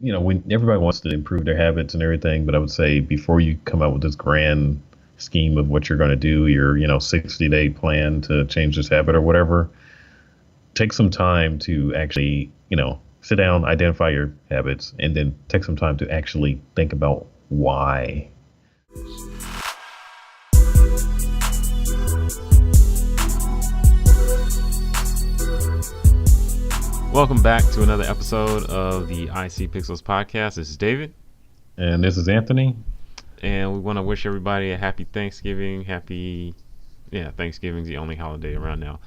when everybody wants to improve their habits and everything, but I would say before you come out with this grand scheme of what you're going to do, your 60-day plan to change this habit or whatever, take some time to actually sit down, identify your habits, and then take some time to actually think about why. Welcome back to another episode of the IC Pixels podcast. This is David. And this is Anthony. And we want to wish everybody a happy Thanksgiving. Thanksgiving's the only holiday around now.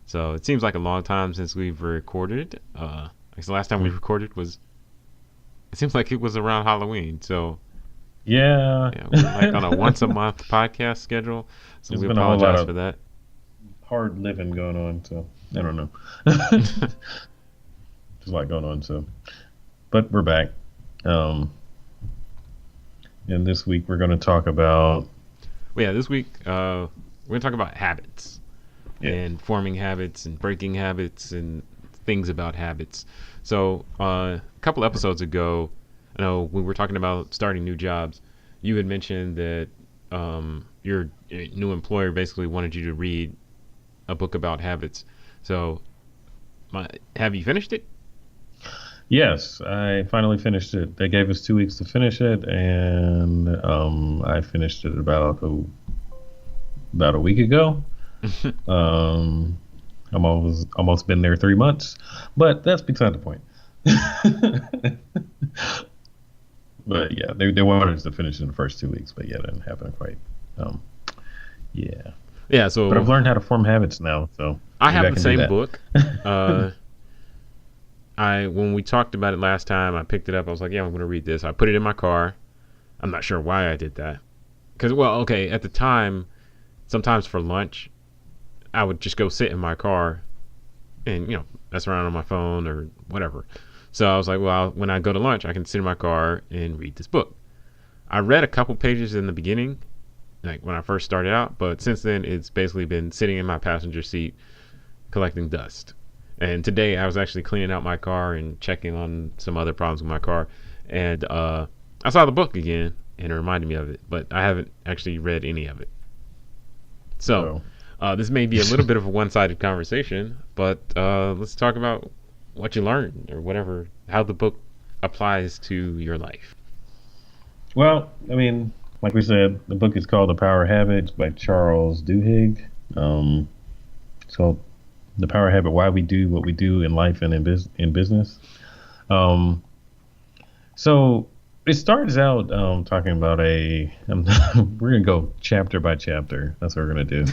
So it seems like a long time since we've recorded. The last time we recorded it seems like it was around Halloween. So yeah we're like on a once a month podcast schedule. So we apologize for that. Hard living going on. So I don't know. There's a lot going on, but we're back. And this week we're going to talk about. This week we're going to talk about habits and forming habits and breaking habits and things about habits. So a couple episodes ago, I know when we were talking about starting new jobs, you had mentioned that your new employer basically wanted you to read a book about habits. So have you finished it? Yes, I finally finished it. They gave us 2 weeks to finish it, and I finished it about a week ago. I'm almost been there 3 months, but that's beside the point. But yeah, they wanted us to finish in the first 2 weeks, but yeah, that didn't happen quite. Yeah. So, but I've learned how to form habits now. So I have the same book. When we talked about it last time, I picked it up. I was like, yeah, I'm going to read this. I put it in my car. I'm not sure why I did that. Because, at the time, sometimes for lunch, I would just go sit in my car and, mess around on my phone or whatever. So I was like, well, when I go to lunch, I can sit in my car and read this book. I read a couple pages in the beginning, like when I first started out. But since then, it's basically been sitting in my passenger seat collecting dust. And today I was actually cleaning out my car and checking on some other problems with my car. And I saw the book again and it reminded me of it, but I haven't actually read any of it. So this may be a little bit of a one-sided conversation, but let's talk about what you learned or whatever, how the book applies to your life. Well, I mean, like we said, the book is called The Power of Habits by Charles Duhigg. So The Power Habit, Why We Do What We Do in Life and in Business. So it starts out talking about we're going to go chapter by chapter. That's what we're going to do.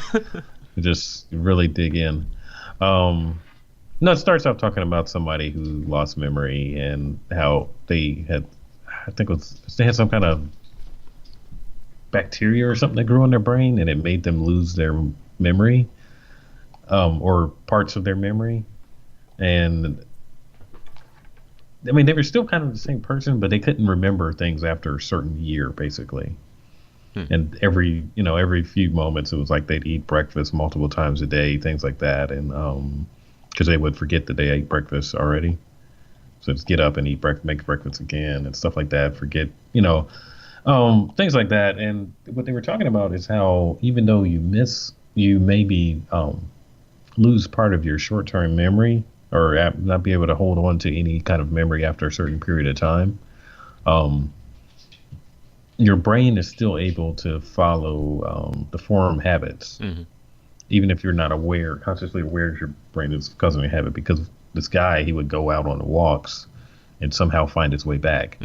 Just really dig in. It starts out talking about somebody who lost memory and how they had some kind of bacteria or something that grew in their brain and it made them lose their memory. Or parts of their memory. And I mean, they were still kind of the same person, but they couldn't remember things after a certain year, basically. And every few moments, it was like they'd eat breakfast multiple times a day, things like that. And because they would forget that they ate breakfast already. So just get up and make breakfast again and stuff like that. Forget, things like that. And what they were talking about is how even though you maybe lose part of your short-term memory or not be able to hold on to any kind of memory after a certain period of time, your brain is still able to follow the form habits, even if you're not consciously aware your brain is causing a habit. Because this guy, he would go out on the walks and somehow find his way back.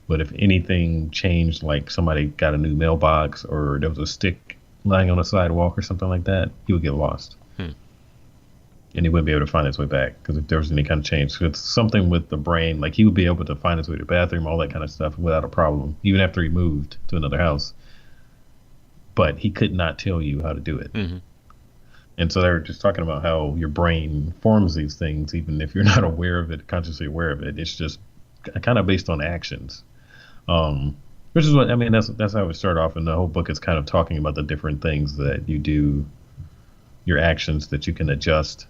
But if anything changed, like somebody got a new mailbox or there was a stick lying on the sidewalk or something like that, he would get lost. And he wouldn't be able to find his way back because if there was any kind of change. So it's something with the brain, like he would be able to find his way to the bathroom, all that kind of stuff without a problem, even after he moved to another house. But he could not tell you how to do it. And so they were just talking about how your brain forms these things, even if you're not aware of it, consciously aware of it. It's just kind of based on actions. Which is what, I mean, that's how we start off. And the whole book is kind of talking about the different things that you do, your actions that you can adjust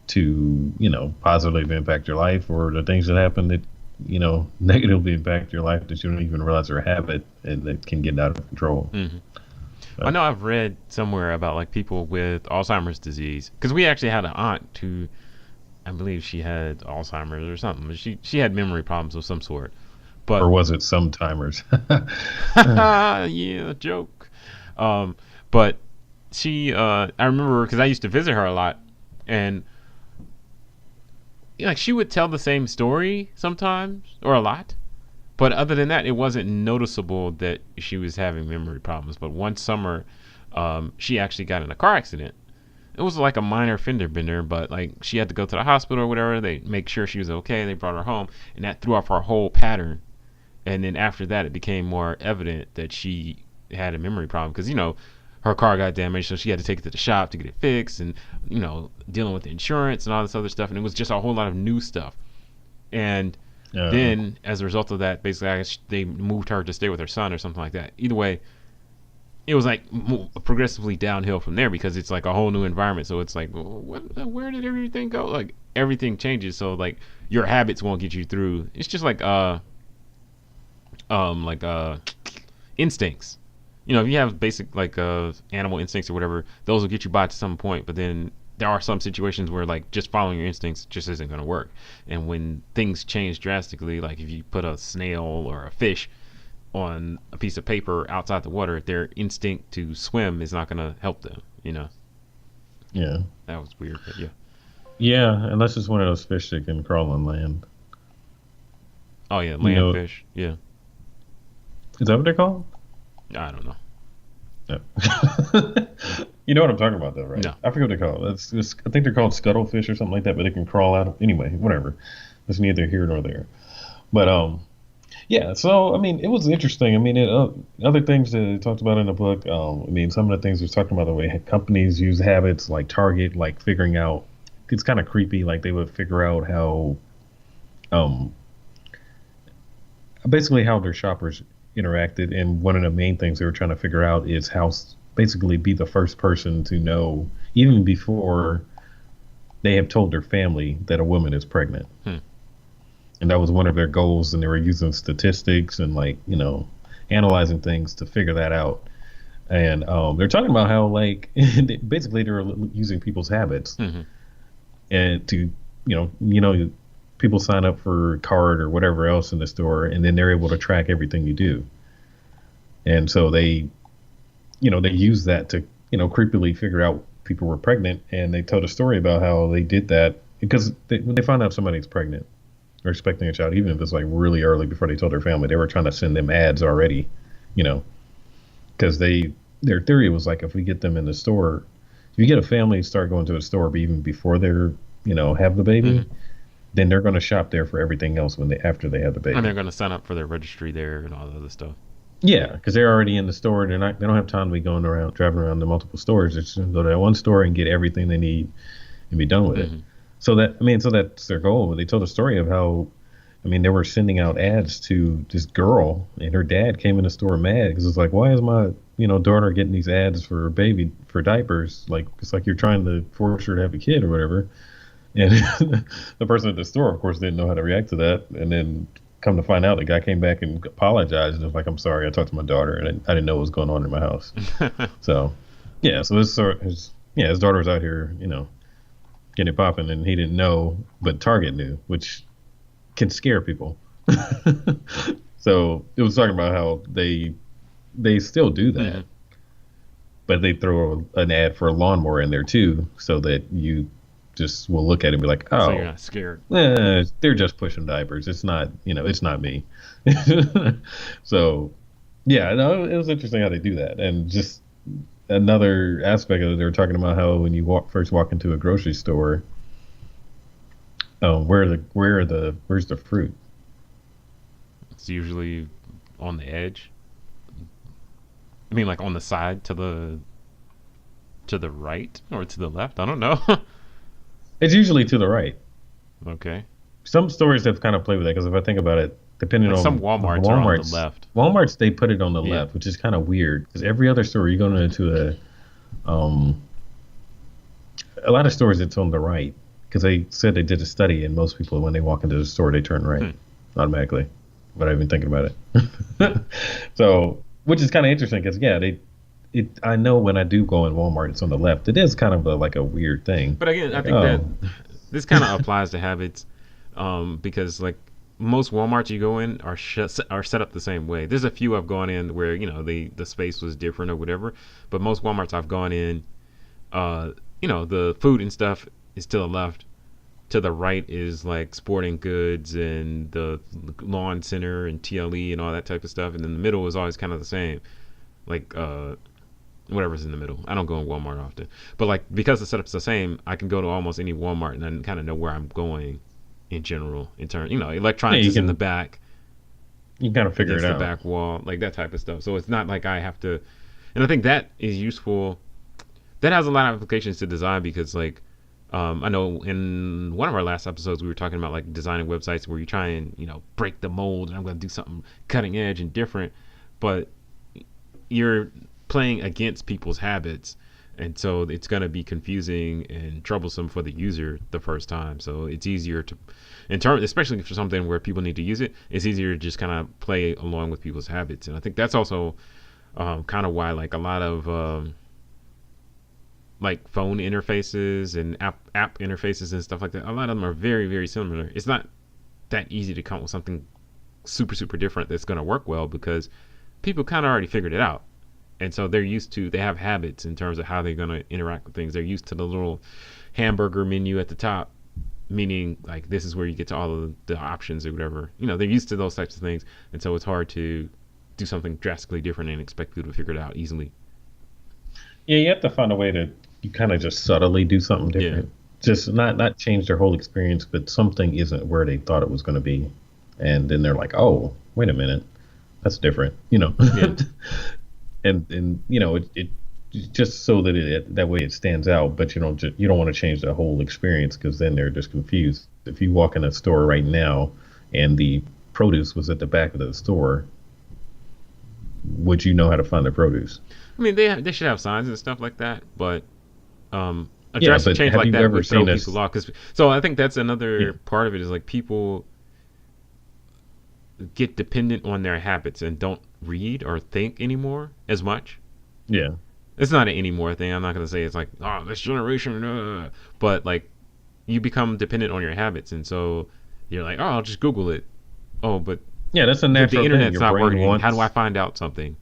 to, positively impact your life, or the things that happen that negatively impact your life that you don't even realize are a habit and that can get out of control. Mm-hmm. I But know I've read somewhere about like people with Alzheimer's disease because we actually had an aunt who I believe she had Alzheimer's or something. She had memory problems of some sort. or But was it some timers? yeah, joke. Um, but I remember because I used to visit her a lot, and like she would tell the same story sometimes or a lot. But other than that, it wasn't noticeable that she was having memory problems. But one summer, she actually got in a car accident. It was like a minor fender bender, but like she had to go to the hospital or whatever. They make sure she was okay. They brought her home, and that threw off her whole pattern. And then after that, it became more evident that she had a memory problem because her car got damaged, so she had to take it to the shop to get it fixed, and dealing with the insurance and all this other stuff. And it was just a whole lot of new stuff. And uh, then, as a result of that, basically, I guess they moved her to stay with her son or something like that. Either way, it was like progressively downhill from there because it's like a whole new environment. So it's like, where did everything go? Like everything changes. So like your habits won't get you through. It's just like like instincts. If you have basic like animal instincts or whatever, those will get you by to some point. But then there are some situations where like just following your instincts just isn't going to work. And when things change drastically, like if you put a snail or a fish on a piece of paper outside the water, their instinct to swim is not going to help them. yeah, That was weird, but yeah. yeah. Unless it's one of those fish that can crawl on land. Oh yeah, You know, landfish. Yeah, is that what they're called? I don't know. No. You know what I'm talking about, though, right? No. I forget what they're called. I think they're called scuttlefish or something like that, but they can crawl out. Anyway, whatever. It's neither here nor there. But yeah. So I mean, it was interesting. I mean, other things that it talked about in the book. I mean, some of the things it was talking about the way companies use habits, like Target, like figuring out. It's kind of creepy. Like they would figure out how, um, basically how their shoppers interacted, and one of the main things they were trying to figure out is how basically be the first person to know even before they have told their family that a woman is pregnant. Hmm. And that was one of their goals, and they were using statistics and like analyzing things to figure that out. And they're talking about how like basically they're using people's habits Mm-hmm. and to people sign up for a card or whatever else in the store, and then they're able to track everything you do. And so they use that to creepily figure out people were pregnant, and they told a story about how they did that because when they find out somebody's pregnant or expecting a child, even if it's like really early before they told their family, they were trying to send them ads already, you know, because their theory was like if we get them in the store, if you get a family to start going to a store even before they're have the baby, Mm-hmm. then they're going to shop there for everything else after they have the And they're baby. going to sign up for their registry there and all the other stuff. Yeah, because they're already in the store. They don't have time to be going around driving around to multiple stores. They just go to that one store and get everything they need and be done with it. Mm-hmm. So that's their goal. But they told a story of how, I mean, they were sending out ads to this girl, and her dad came in the store mad because it's like, why is my daughter getting these ads for a baby for diapers? Like it's like you're trying to force her to have a kid or whatever. And the person at the store, of course, didn't know how to react to that. And then come to find out, the guy came back and apologized and was like, "I'm sorry, I talked to my daughter and I didn't know what was going on in my house." So, yeah, so his daughter was out here, getting it popping, and he didn't know, but Target knew, which can scare people. So it was talking about how they still do that, Mm-hmm. but they throw an ad for a lawnmower in there too, so that you just will look at it and be like, So you're oh, not scared. they're just pushing diapers. It's not, it's not me. So, yeah, no, it was interesting how they do that. And just another aspect of it, they were talking about how when you first walk into a grocery store, where's the fruit? It's usually on the edge. I mean, like on the side to the right or to the left. I don't know. It's usually to the right. Okay. Some stores have kind of played with that because if I think about it, depending Like on some Walmarts are on the left. Walmart's they put it on the Yeah. left, which is kind of weird because every other store you go into a lot of stores it's on the right because they said they did a study and most people when they walk into the store they turn right. automatically without even thinking about it. So, which is kind of interesting because yeah, I know when I do go in Walmart, it's on the left. It is kind of like a weird thing. But again, I Like, think that oh, this kind of applies to habits, because like most WalMarts you go in are set up the same way. There's a few I've gone in where the space was different or whatever, but most WalMarts I've gone in, the food and stuff is to the left. To the right is like sporting goods and the lawn center and TLE and all that type of stuff, and then the middle is always kind of the same, like whatever's in the middle. I don't go in Walmart often, but like because the setup's the same, I can go to almost any Walmart and then kind of know where I'm going in general. In turn, yeah, electronics is in the back you can kind of figure it against the out. back wall, like that type of stuff. So it's not like I have to, and I think that is useful. That has a lot of applications to design because like I know in one of our last episodes we were talking about like designing websites where you try and break the mold and I'm going to do something cutting edge and different, but you're playing against people's habits, and so it's going to be confusing and troublesome for the user the first time. So it's easier to, in terms, especially for something where people need to use it, it's easier to just kind of play along with people's habits. And I think that's also kind of why like a lot of like phone interfaces and app interfaces and stuff like that, a lot of them are very very similar. It's not that easy to come up with something super different that's going to work well because people kind of already figured it out, and so they have habits in terms of how they're going to interact with things. They're used to the little hamburger menu at the top, meaning like this is where you get to all of the options or whatever. They're used to those types of things, and so it's hard to do something drastically different and expect people to figure it out easily. Yeah, you have to find a way to you kind of just subtly do something Yeah. different. Just not change their whole experience, but something isn't where they thought it was going to be, and then they're like, "Oh, wait a minute, that's different," Yeah. and it just so that that way it stands out. But you don't want to change the whole experience because then they're just confused. If you walk in a store right now and the produce was at the back of the store, would you know how to find the produce? I mean, they should have signs and stuff like that, but a Yeah, drastic but change have like you that ever would throw seen people us? off. So I think that's Yeah, another part of it is like people get dependent on their habits and don't read or think anymore as much. yeah, It's not an anymore thing. I'm not going to say it's like, oh, this generation, but like you become dependent on your habits. And so you're like, oh, I'll just Google it. Oh, but yeah. That's a the natural thing. internet's not working. How do I find out something?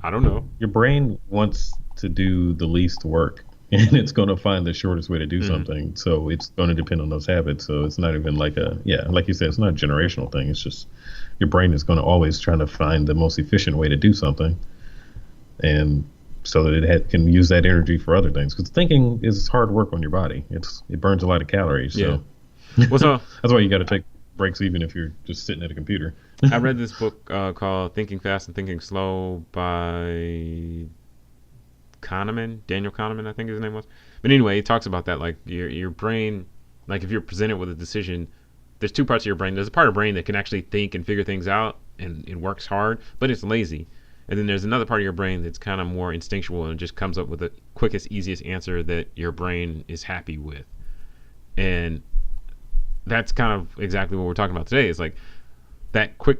I don't know. Your brain wants to do the least work, and it's going to find the shortest way to do Mm-hmm. something. So it's going to depend on those habits. So it's not even like like you said, it's not a generational thing. It's just your brain is going to always try to find the most efficient way to do something, and so that can use that energy for other things. Because thinking is hard work on your body. It burns a lot of calories. Yeah. So Well, so that's why you got to take breaks, even if you're just sitting at a computer. I read this book called Thinking Fast and Thinking Slow by Daniel Kahneman, I think his name was. But anyway, he talks about that, like your brain, like if you're presented with a decision, there's two parts of your brain. There's a part of the brain that can actually think and figure things out, and it works hard, but it's lazy. And then there's another part of your brain that's kind of more instinctual and just comes up with the quickest, easiest answer that your brain is happy with. And that's kind of exactly what we're talking about today. Is like that quick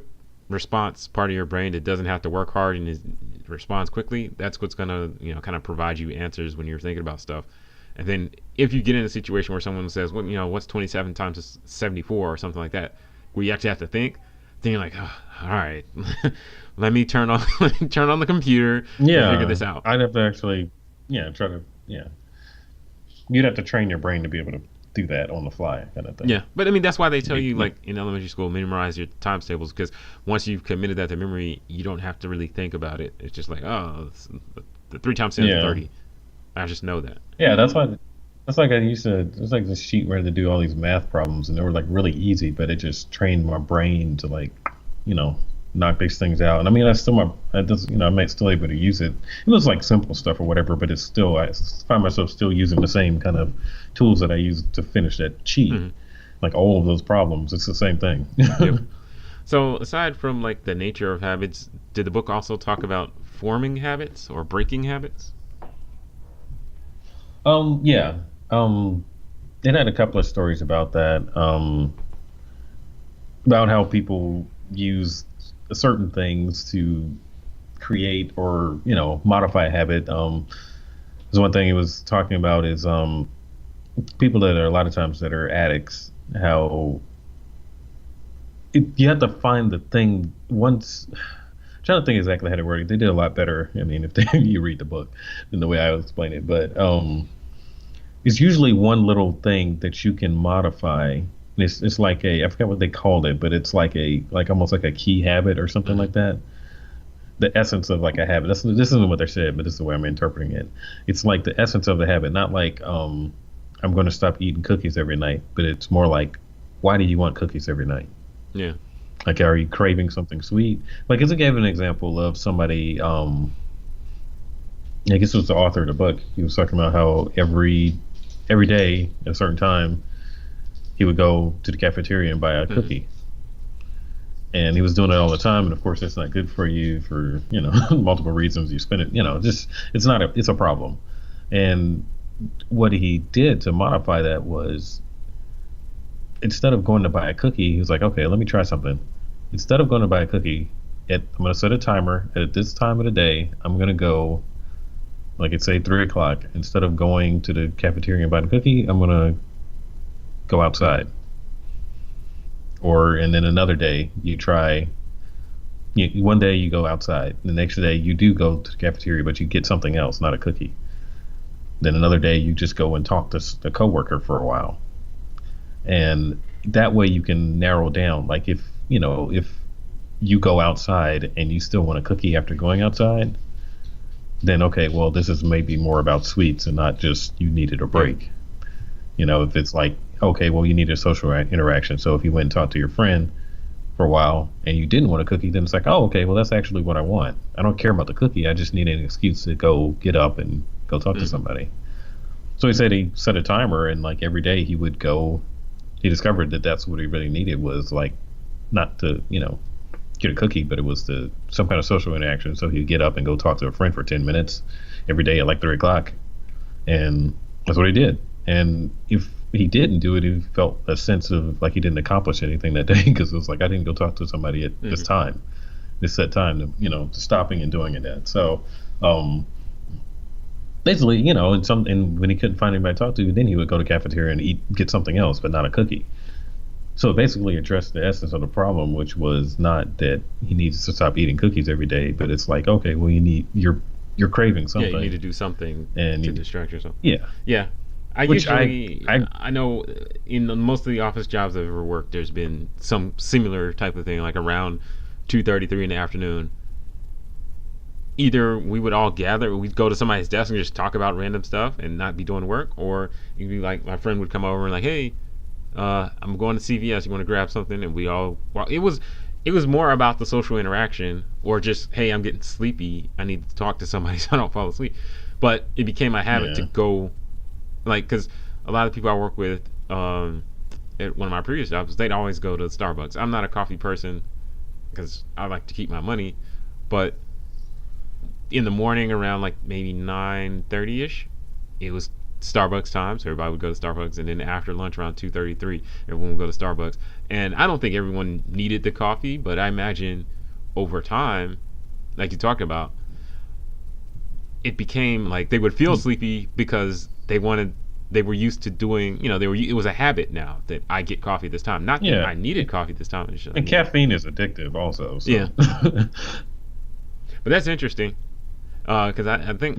response part of your brain that doesn't have to work hard and responds quickly. That's what's gonna kind of provide you answers when you're thinking about stuff. And then if you get in a situation where someone says, well, what's 27 times 74 or something like that, where you actually have to think, then you're like, oh, all right, let me turn on the computer and figure Yeah, this out. I'd have to actually, try to, you'd have to train your brain to be able to do that on the fly, kind of thing. Yeah, but I mean that's why they tell you Yeah, like in elementary school memorize your times tables because once you've committed that to memory, you don't have to really think about it. It's just like the 3 times 10 is yeah, 30. I just know that. yeah. That's like I used to. It's like this sheet where I had to do all these math problems, and they were like really easy, but it just trained my brain to like, you know, knock these things out. And I mean, I just, I'm still able to use it. It was like simple stuff or whatever, but it's still, I find myself still using the same kind of tools that I used to finish that sheet. Mm-hmm. Like all of those problems, it's the same thing. Yep. So aside from like the nature of habits, did the book also talk about forming habits or breaking habits? Yeah. It had a couple of stories about that. about how people use certain things to create or modify a habit. There's one thing he was talking about is people that are a lot of times that are addicts. How you have to find the thing once. I'm trying to think exactly how they worded it. They did a lot better. I mean, if you read the book than the way I would explain it, but it's usually one little thing that you can modify. And it's like I forgot what they called it, but it's like almost like a key habit or something like that. The essence of like a habit. This isn't what they said, but this is the way I'm interpreting it. It's like the essence of the habit, not like I'm going to stop eating cookies every night, but it's more like, why do you want cookies every night? Yeah. Like, are you craving something sweet? Like, as I gave an example of somebody, I guess it was the author of the book. He was talking about how every day at a certain time, he would go to the cafeteria and buy a cookie. And he was doing it all the time, and of course, that's not good for you for multiple reasons. You spend it, it's a problem. And what he did to modify that was, instead of going to buy a cookie, he was like, okay, let me try something. Instead of going to buy a cookie, I'm going to set a timer at this time of the day. I'm going to go, like it's say 3:00. Instead of going to the cafeteria and buying a cookie, I'm going to go outside. And then another day you try. One day you go outside. The next day you do go to the cafeteria, but you get something else, not a cookie. Then another day you just go and talk to a coworker for a while. And that way you can narrow down. Like if you go outside and you still want a cookie after going outside, then okay, well, this is maybe more about sweets and not just you needed a break. If it's like, okay, well, you need a social interaction. So if you went and talked to your friend for a while and you didn't want a cookie, then it's like, oh, okay, well, that's actually what I want. I don't care about the cookie. I just need an excuse to go get up and go talk to somebody. So he said he set a timer, and like every day he would go. He discovered that that's what he really needed, was like not to, get a cookie, but it was some kind of social interaction. So he'd get up and go talk to a friend for 10 minutes every day at like 3:00. And that's what he did. And if he didn't do it, he felt a sense of like he didn't accomplish anything that day, because it was like, I didn't go talk to somebody at this time, this set time, to stopping and doing it at. So basically, and when he couldn't find anybody to talk to, then he would go to the cafeteria and get something else, but not a cookie. So it basically addressed the essence of the problem, which was not that he needs to stop eating cookies every day, but it's like, okay, well, you're craving something. Yeah, you need to do something and to distract yourself. Yeah. Yeah. I know in most of the office jobs I've ever worked, there's been some similar type of thing, like around 2:33 in the afternoon. Either we would all gather, we'd go to somebody's desk and just talk about random stuff and not be doing work, or you'd be like, my friend would come over and like, hey, I'm going to CVS, you want to grab something? And we all, well, it was more about the social interaction, or just, hey, I'm getting sleepy, I need to talk to somebody so I don't fall asleep. But it became a habit to go, like, because a lot of people I work with at one of my previous jobs, they'd always go to Starbucks. I'm not a coffee person because I like to keep my money, but in the morning around like maybe 9:30ish, it was Starbucks time, so everybody would go to Starbucks. And then after lunch around 2:33, everyone would go to Starbucks. And I don't think everyone needed the coffee, but I imagine over time, like you talked about, it became like they would feel sleepy because they were used to doing, it was a habit now that I get coffee this time. Not that I needed coffee this time. It's just, and caffeine is addictive also. So. Yeah. But that's interesting. Because I think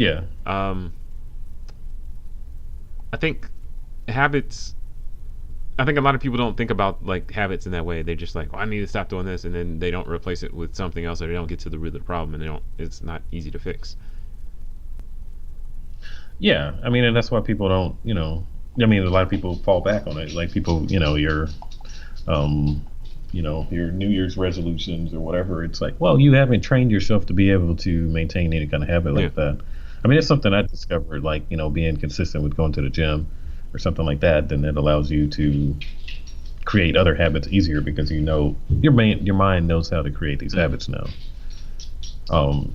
I think habits. I think a lot of people don't think about like habits in that way. They're just like, I need to stop doing this, and then they don't replace it with something else, or they don't get to the root of the problem, and it's not easy to fix. Yeah, I mean, and that's why people don't. A lot of people fall back on it. Like people, your New Year's resolutions or whatever. It's like, well, you haven't trained yourself to be able to maintain any kind of habit like that. I mean, it's something I discovered, like, being consistent with going to the gym or something like that, then it allows you to create other habits easier, because your mind knows how to create these habits now. And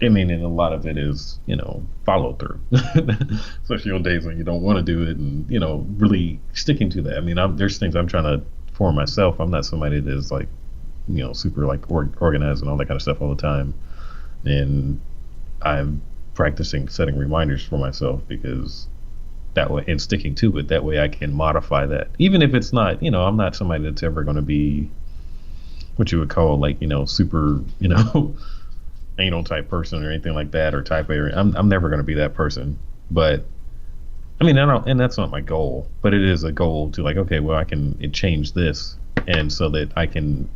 a lot of it is, follow through, especially on days when you don't want to do it, and, really sticking to that. There's things I'm trying to for myself, I'm not somebody that is like, super like organized and all that kind of stuff all the time. And I'm practicing setting reminders for myself because that way, and sticking to it, that way I can modify that. Even if it's not, I'm not somebody that's ever going to be what you would call like, super, anal type person or anything like that, or type A. I'm never going to be that person. But I mean, I don't, and that's not my goal, but it is a goal to like, okay, well, I can change this, and so that I can,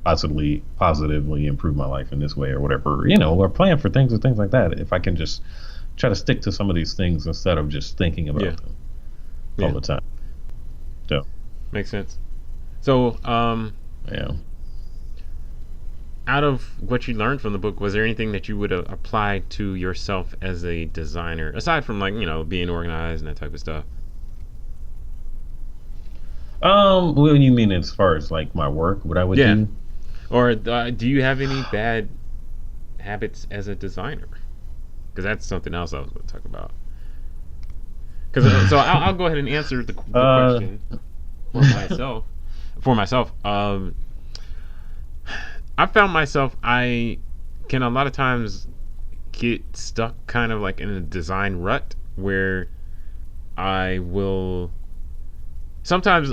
positively improve my life in this way or whatever, or plan for things and things like that. If I can just try to stick to some of these things instead of just thinking about them all the time. So makes sense. So, yeah. Out of what you learned from the book, was there anything that you would apply to yourself as a designer, aside from like, being organized and that type of stuff? What do you mean as far as like my work, what I would do? Or do you have any bad habits as a designer? Because that's something else I was going to talk about. So I'll go ahead and answer the question for myself. I found myself, I can a lot of times get stuck kind of like in a design rut where I will, sometimes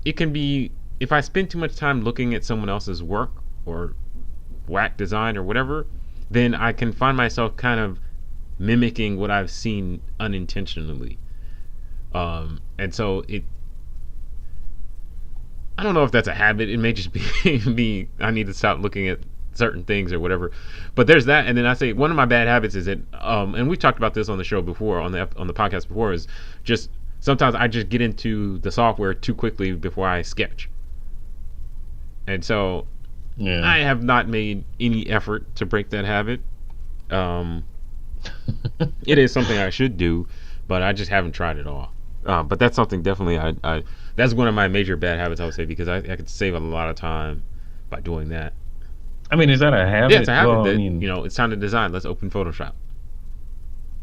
it can be, if I spend too much time looking at someone else's work or whack design or whatever, then I can find myself kind of mimicking what I've seen unintentionally. And so I don't know if that's a habit. It may just be I need to stop looking at certain things or whatever. But there's that, and then I say one of my bad habits is that, and we've talked about this on the show before, on the podcast before, is just sometimes I just get into the software too quickly before I sketch, and so I have not made any effort to break that habit. It is something I should do, but I just haven't tried it all. But that's something definitely I that's one of my major bad habits, I would say, because I could save a lot of time by doing that. I mean, is that a habit? Yeah, it's a habit that, it's time to design. Let's open Photoshop.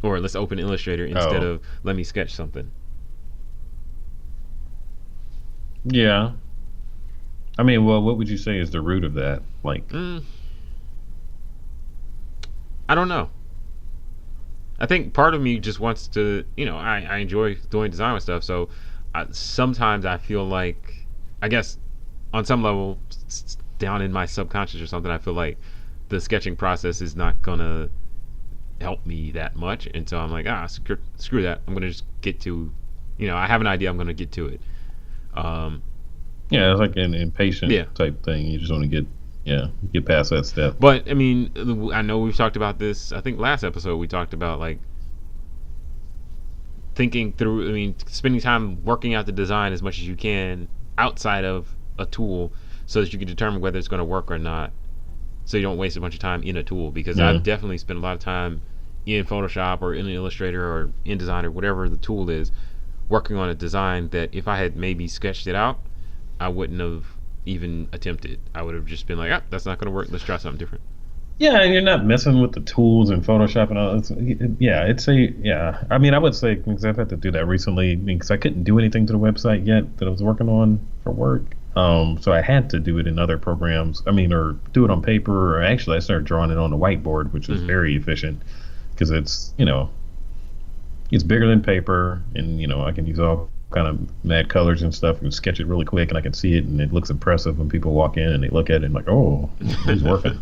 Or let's open Illustrator instead of let me sketch something. Yeah. I mean, well, what would you say is the root of that? Like, I don't know. I think part of me just wants to, I enjoy doing design and stuff, so sometimes I feel like, I guess, on some level, down in my subconscious or something, I feel like the sketching process is not going to help me that much, and so I'm like, screw that. I'm going to just get to, I have an idea, I'm going to get to it. Yeah, it's like an impatient type thing. You just want to get past that step. But I mean, I know we've talked about this. I think last episode we talked about like thinking through. I mean, spending time working out the design as much as you can outside of a tool, so that you can determine whether it's going to work or not. So you don't waste a bunch of time in a tool. Because I've definitely spent a lot of time in Photoshop or in Illustrator or InDesign or whatever the tool is, working on a design that if I had maybe sketched it out, I wouldn't have even attempted. I would have just been like, that's not going to work. Let's try something different. Yeah, and you're not messing with the tools and Photoshop and all. I mean, I would say, because I've had to do that recently, because I couldn't do anything to the website yet that I was working on for work. So I had to do it in other programs. I mean, or do it on paper, or actually I started drawing it on the whiteboard, which is very efficient because it's, it's bigger than paper, and, I can use all kind of mad colors and stuff and sketch it really quick, and I can see it, and it looks impressive when people walk in and they look at it and like, oh, he's working,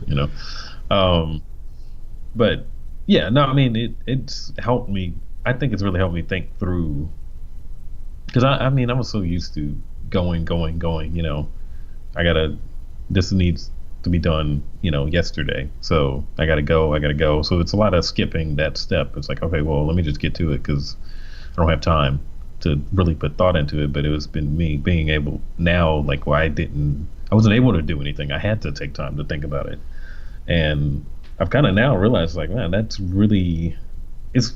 but yeah, no, I mean, it's helped me. I think it's really helped me think through, because I mean, I was so used to going, this needs to be done, yesterday, so I gotta go, so it's a lot of skipping that step. It's like, okay, well, let me just get to it because I don't have time to really put thought into it. But it was been me being able now, like, I wasn't able to do anything. I had to take time to think about it, and I've kind of now realized, like, man, that's really, it's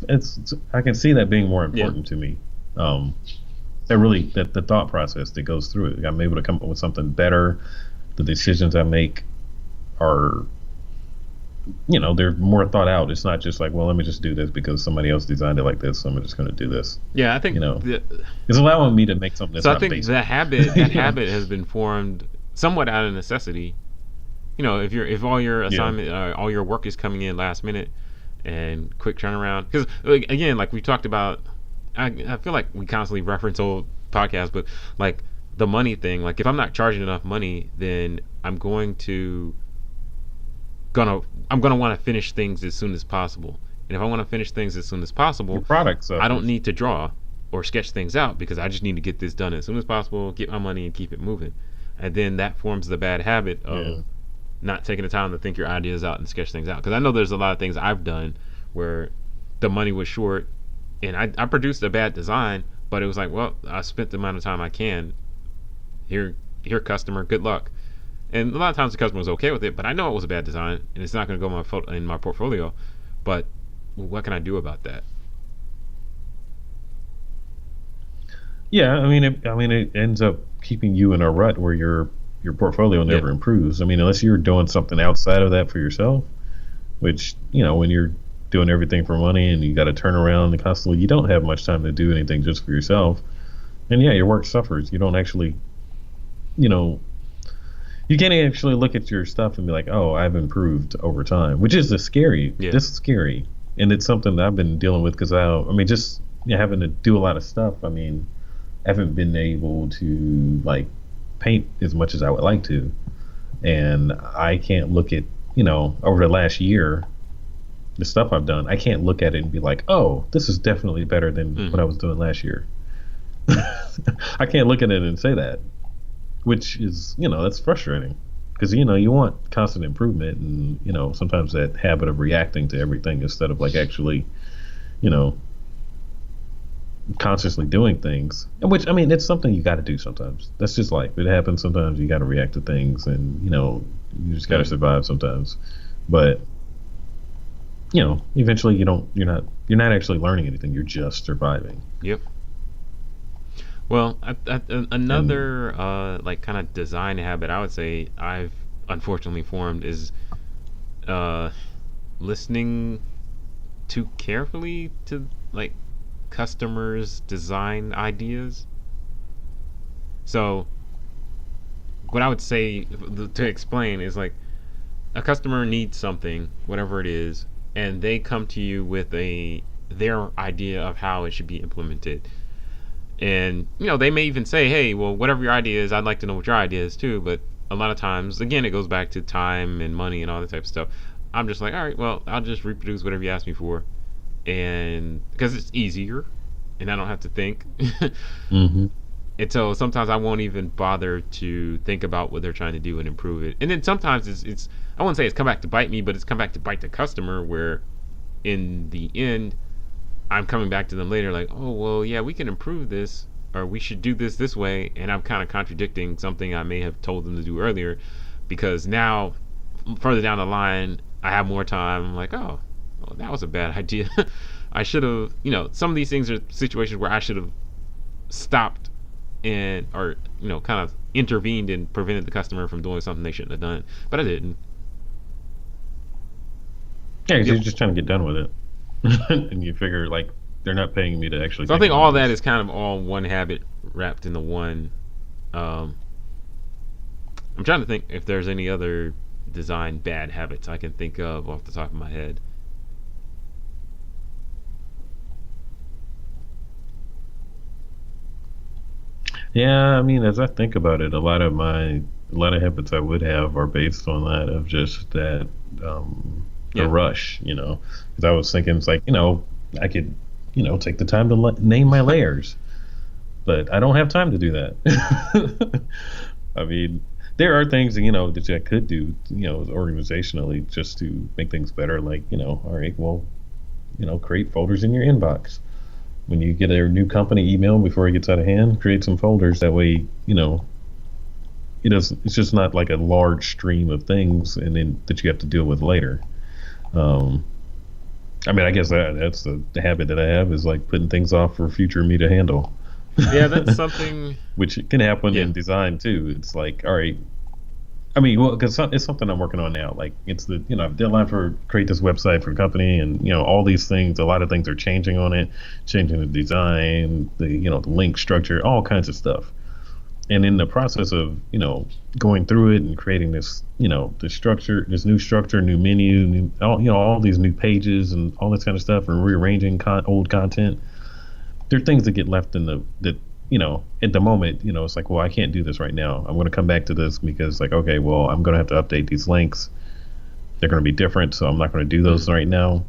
I can see that being more important to me. That the thought process that goes through it, I'm able to come up with something better. The decisions I make are they're more thought out. It's not just like, well, let me just do this because somebody else designed it like this, so I'm just going to do this. Yeah, I think it's allowing me to make something that's so. I not think basic. that habit has been formed somewhat out of necessity. If all your assignment, all your work is coming in last minute and quick turnaround, because again, like we talked about, I feel like we constantly reference old podcasts, but like the money thing, like if I'm not charging enough money, then I'm going to want to finish things as soon as possible. And if I want to finish things as soon as possible, your product suffers. I don't need to draw or sketch things out because I just need to get this done as soon as possible, get my money, and keep it moving. And then that forms the bad habit of not taking the time to think your ideas out and sketch things out. Because I know there's a lot of things I've done where the money was short and I produced a bad design, but it was like, well, I spent the amount of time I can. Here, customer, good luck. And a lot of times the customer was okay with it, but I know it was a bad design and it's not going to go in my portfolio. But what can I do about that? Yeah, I mean, it ends up keeping you in a rut where your portfolio never improves. I mean, unless you're doing something outside of that for yourself, which, when you're doing everything for money and you got to turn around and constantly, you don't have much time to do anything just for yourself. And your work suffers. You don't actually, you can't actually look at your stuff and be like, oh, I've improved over time, which is scary. Yeah. This is scary. And it's something that I've been dealing with because just having to do a lot of stuff. I mean, I haven't been able to like paint as much as I would like to. And I can't look at, over the last year, the stuff I've done, I can't look at it and be like, oh, this is definitely better than what I was doing last year. I can't look at it and say that, which is, that's frustrating because, you want constant improvement and, sometimes that habit of reacting to everything instead of like actually, consciously doing things, which, it's something you got to do sometimes. That's just life. It happens sometimes. You got to react to things and, you just got to survive sometimes. But, eventually you're not actually learning anything. You're just surviving. Yep. Well, another like kind of design habit I would say I've unfortunately formed is listening too carefully to like customers' design ideas. So what I would say to explain is like a customer needs something, whatever it is, and they come to you with their idea of how it should be implemented. And they may even say, hey, well, whatever your idea is, I'd like to know what your idea is too. But a lot of times, again, it goes back to time and money and all that type of stuff. I'm just like, all right, well, I'll just reproduce whatever you ask me for, and because it's easier and I don't have to think. Mm-hmm. And so sometimes I won't even bother to think about what they're trying to do and improve it. And then sometimes it's I wouldn't say it's come back to bite me, but it's come back to bite the customer, where in the end I'm coming back to them later like, oh, well, yeah, we can improve this, or we should do this way, and I'm kind of contradicting something I may have told them to do earlier, because now further down the line I have more time. I'm like, oh, well, that was a bad idea. I should have, some of these things are situations where I should have stopped and or kind of intervened and prevented the customer from doing something they shouldn't have done, but I didn't. Yeah, you're just trying to get done with it. And you figure like they're not paying me to actually. So I think all that is kind of all one habit wrapped into one. I'm trying to think if there's any other design bad habits I can think of off the top of my head. Yeah, as I think about it, a lot of habits I would have are based on that, of just that the rush, because I was thinking it's like, I could, take the time to name my layers, but I don't have time to do that. There are things, that I could do, organizationally just to make things better. Like, all right, well, create folders in your inbox. When you get a new company email before it gets out of hand, create some folders. That way, it's just not like a large stream of things and then that you have to deal with later. I guess that's the habit that I have, is like putting things off for future me to handle. Yeah, that's something which can happen in design too. It's like, all right, I mean, well, because it's something I'm working on now. Like it's the deadline for create this website for the company, and all these things. A lot of things are changing on it, changing the design, the link structure, all kinds of stuff. And in the process of going through it and creating this this structure, this new structure, new menu, all these new pages and all this kind of stuff, and rearranging old content, there are things that get left in at the moment, it's like, well, I can't do this right now. I'm going to come back to this because, like, okay, well, I'm going to have to update these links. They're going to be different, so I'm not going to do those right now.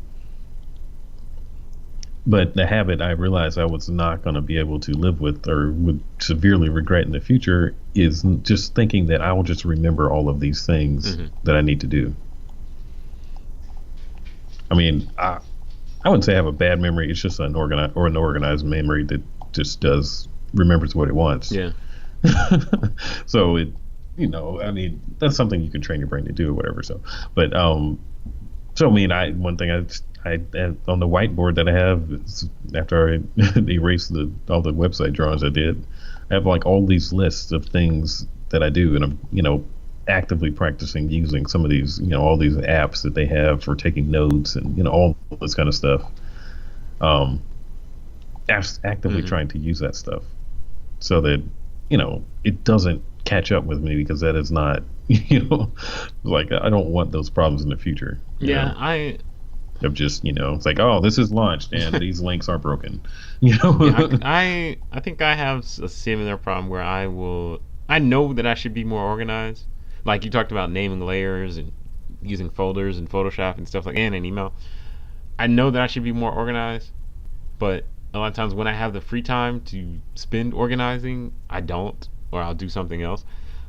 But the habit I realized I was not going to be able to live with or would severely regret in the future is just thinking that I will just remember all of these things that I need to do. I mean, I wouldn't say I have a bad memory. It's just an organized memory that just remembers what it wants. Yeah. So I mean, that's something you can train your brain to do or whatever. So, but so I mean, one thing I on the whiteboard that I have is after I erased all the website drawings I did, I have like all these lists of things that I do, and I'm actively practicing using some of these all these apps that they have for taking notes and all this kind of stuff. Actively trying to use that stuff so that it doesn't catch up with me, because that is not like I don't want those problems in the future. I of just it's like, oh, this is launched and these links are broken. I think I have a similar problem where I know that I should be more organized. Like you talked about naming layers and using folders in Photoshop and stuff and in email. I know that I should be more organized, but a lot of times when I have the free time to spend organizing, I don't, or I'll do something else.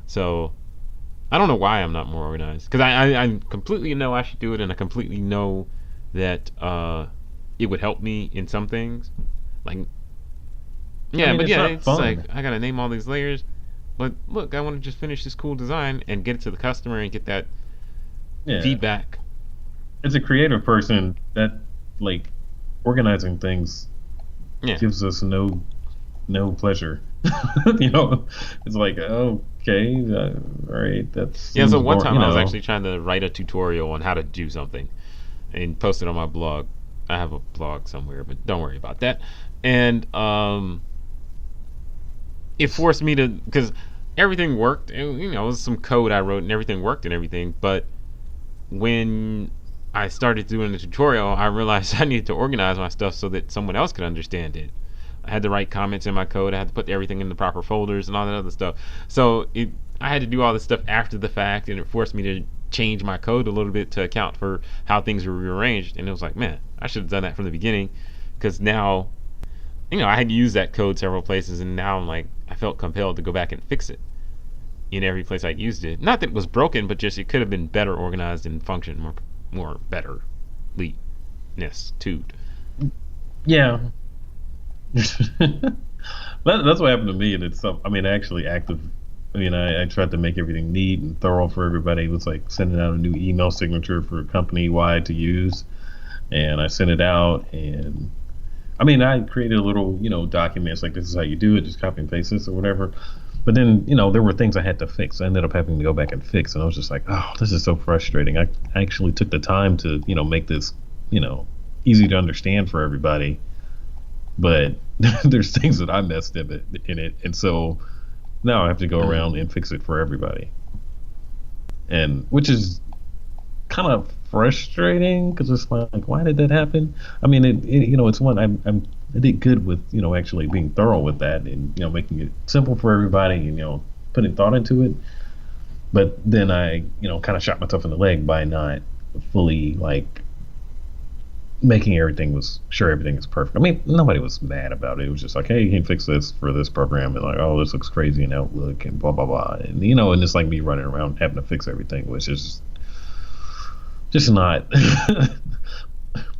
So I don't know why I'm not more organized, because I completely know I should do it, and I completely know that it would help me in some things. Like, yeah, I mean, but yeah, it's fun. Like I gotta name all these layers, but look, I want to just finish this cool design and get it to the customer and get that feedback. As a creative person, that like organizing things gives us no pleasure. It's like, okay, all right, that's so one time I was actually trying to write a tutorial on how to do something and post it on my blog. I have a blog somewhere, but don't worry about that. And it forced me to, because everything worked, and it was some code I wrote and everything worked and everything, but when I started doing the tutorial, I realized I needed to organize my stuff so that someone else could understand it. I had to write comments in my code. I had to put everything in the proper folders and all that other stuff. So I had to do all this stuff after the fact, and it forced me to change my code a little bit to account for how things were rearranged. And it was like, man, I should have done that from the beginning, because now, I had used that code several places, and now I'm like, I felt compelled to go back and fix it in every place I used it. Not that it was broken, but just it could have been better organized and functioned more betterly-ness to. Yeah. That's what happened to me, and it's actually active. I tried to make everything neat and thorough for everybody. It was like sending out a new email signature for company wide to use, and I sent it out, and I created a little document. It's like, this is how you do it, just copy and paste this or whatever. But then there were things I had to fix. I ended up having to go back and fix, and I was just like, oh, this is so frustrating. I actually took the time to make this easy to understand for everybody, but there's things that I messed in it, and so now I have to go around and fix it for everybody, and which is kind of frustrating, because it's like, why did that happen? It's one I did good with actually being thorough with that, and making it simple for everybody, and putting thought into it. But then I kind of shot myself in the leg by not fully making everything is perfect. Nobody was mad about it. It was just like, hey, you can fix this for this program, and like, oh, this looks crazy in Outlook, and blah blah blah, and and it's like me running around having to fix everything, which is just not.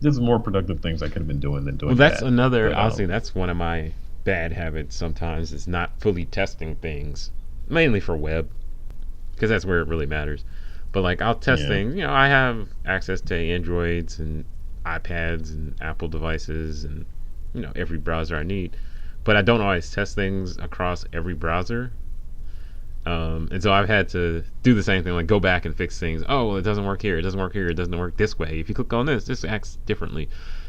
There's more productive things I could have been doing than doing. Well, that's another. But, I'll say that's one of my bad habits. Sometimes is not fully testing things, mainly for web, because that's where it really matters. But like, I'll test things. I have access to Androids and iPads and Apple devices and every browser I need, but I don't always test things across every browser. And so I've had to do the same thing, like go back and fix things. Oh, well, it doesn't work here. It doesn't work here. It doesn't work this way. If you click on this acts differently.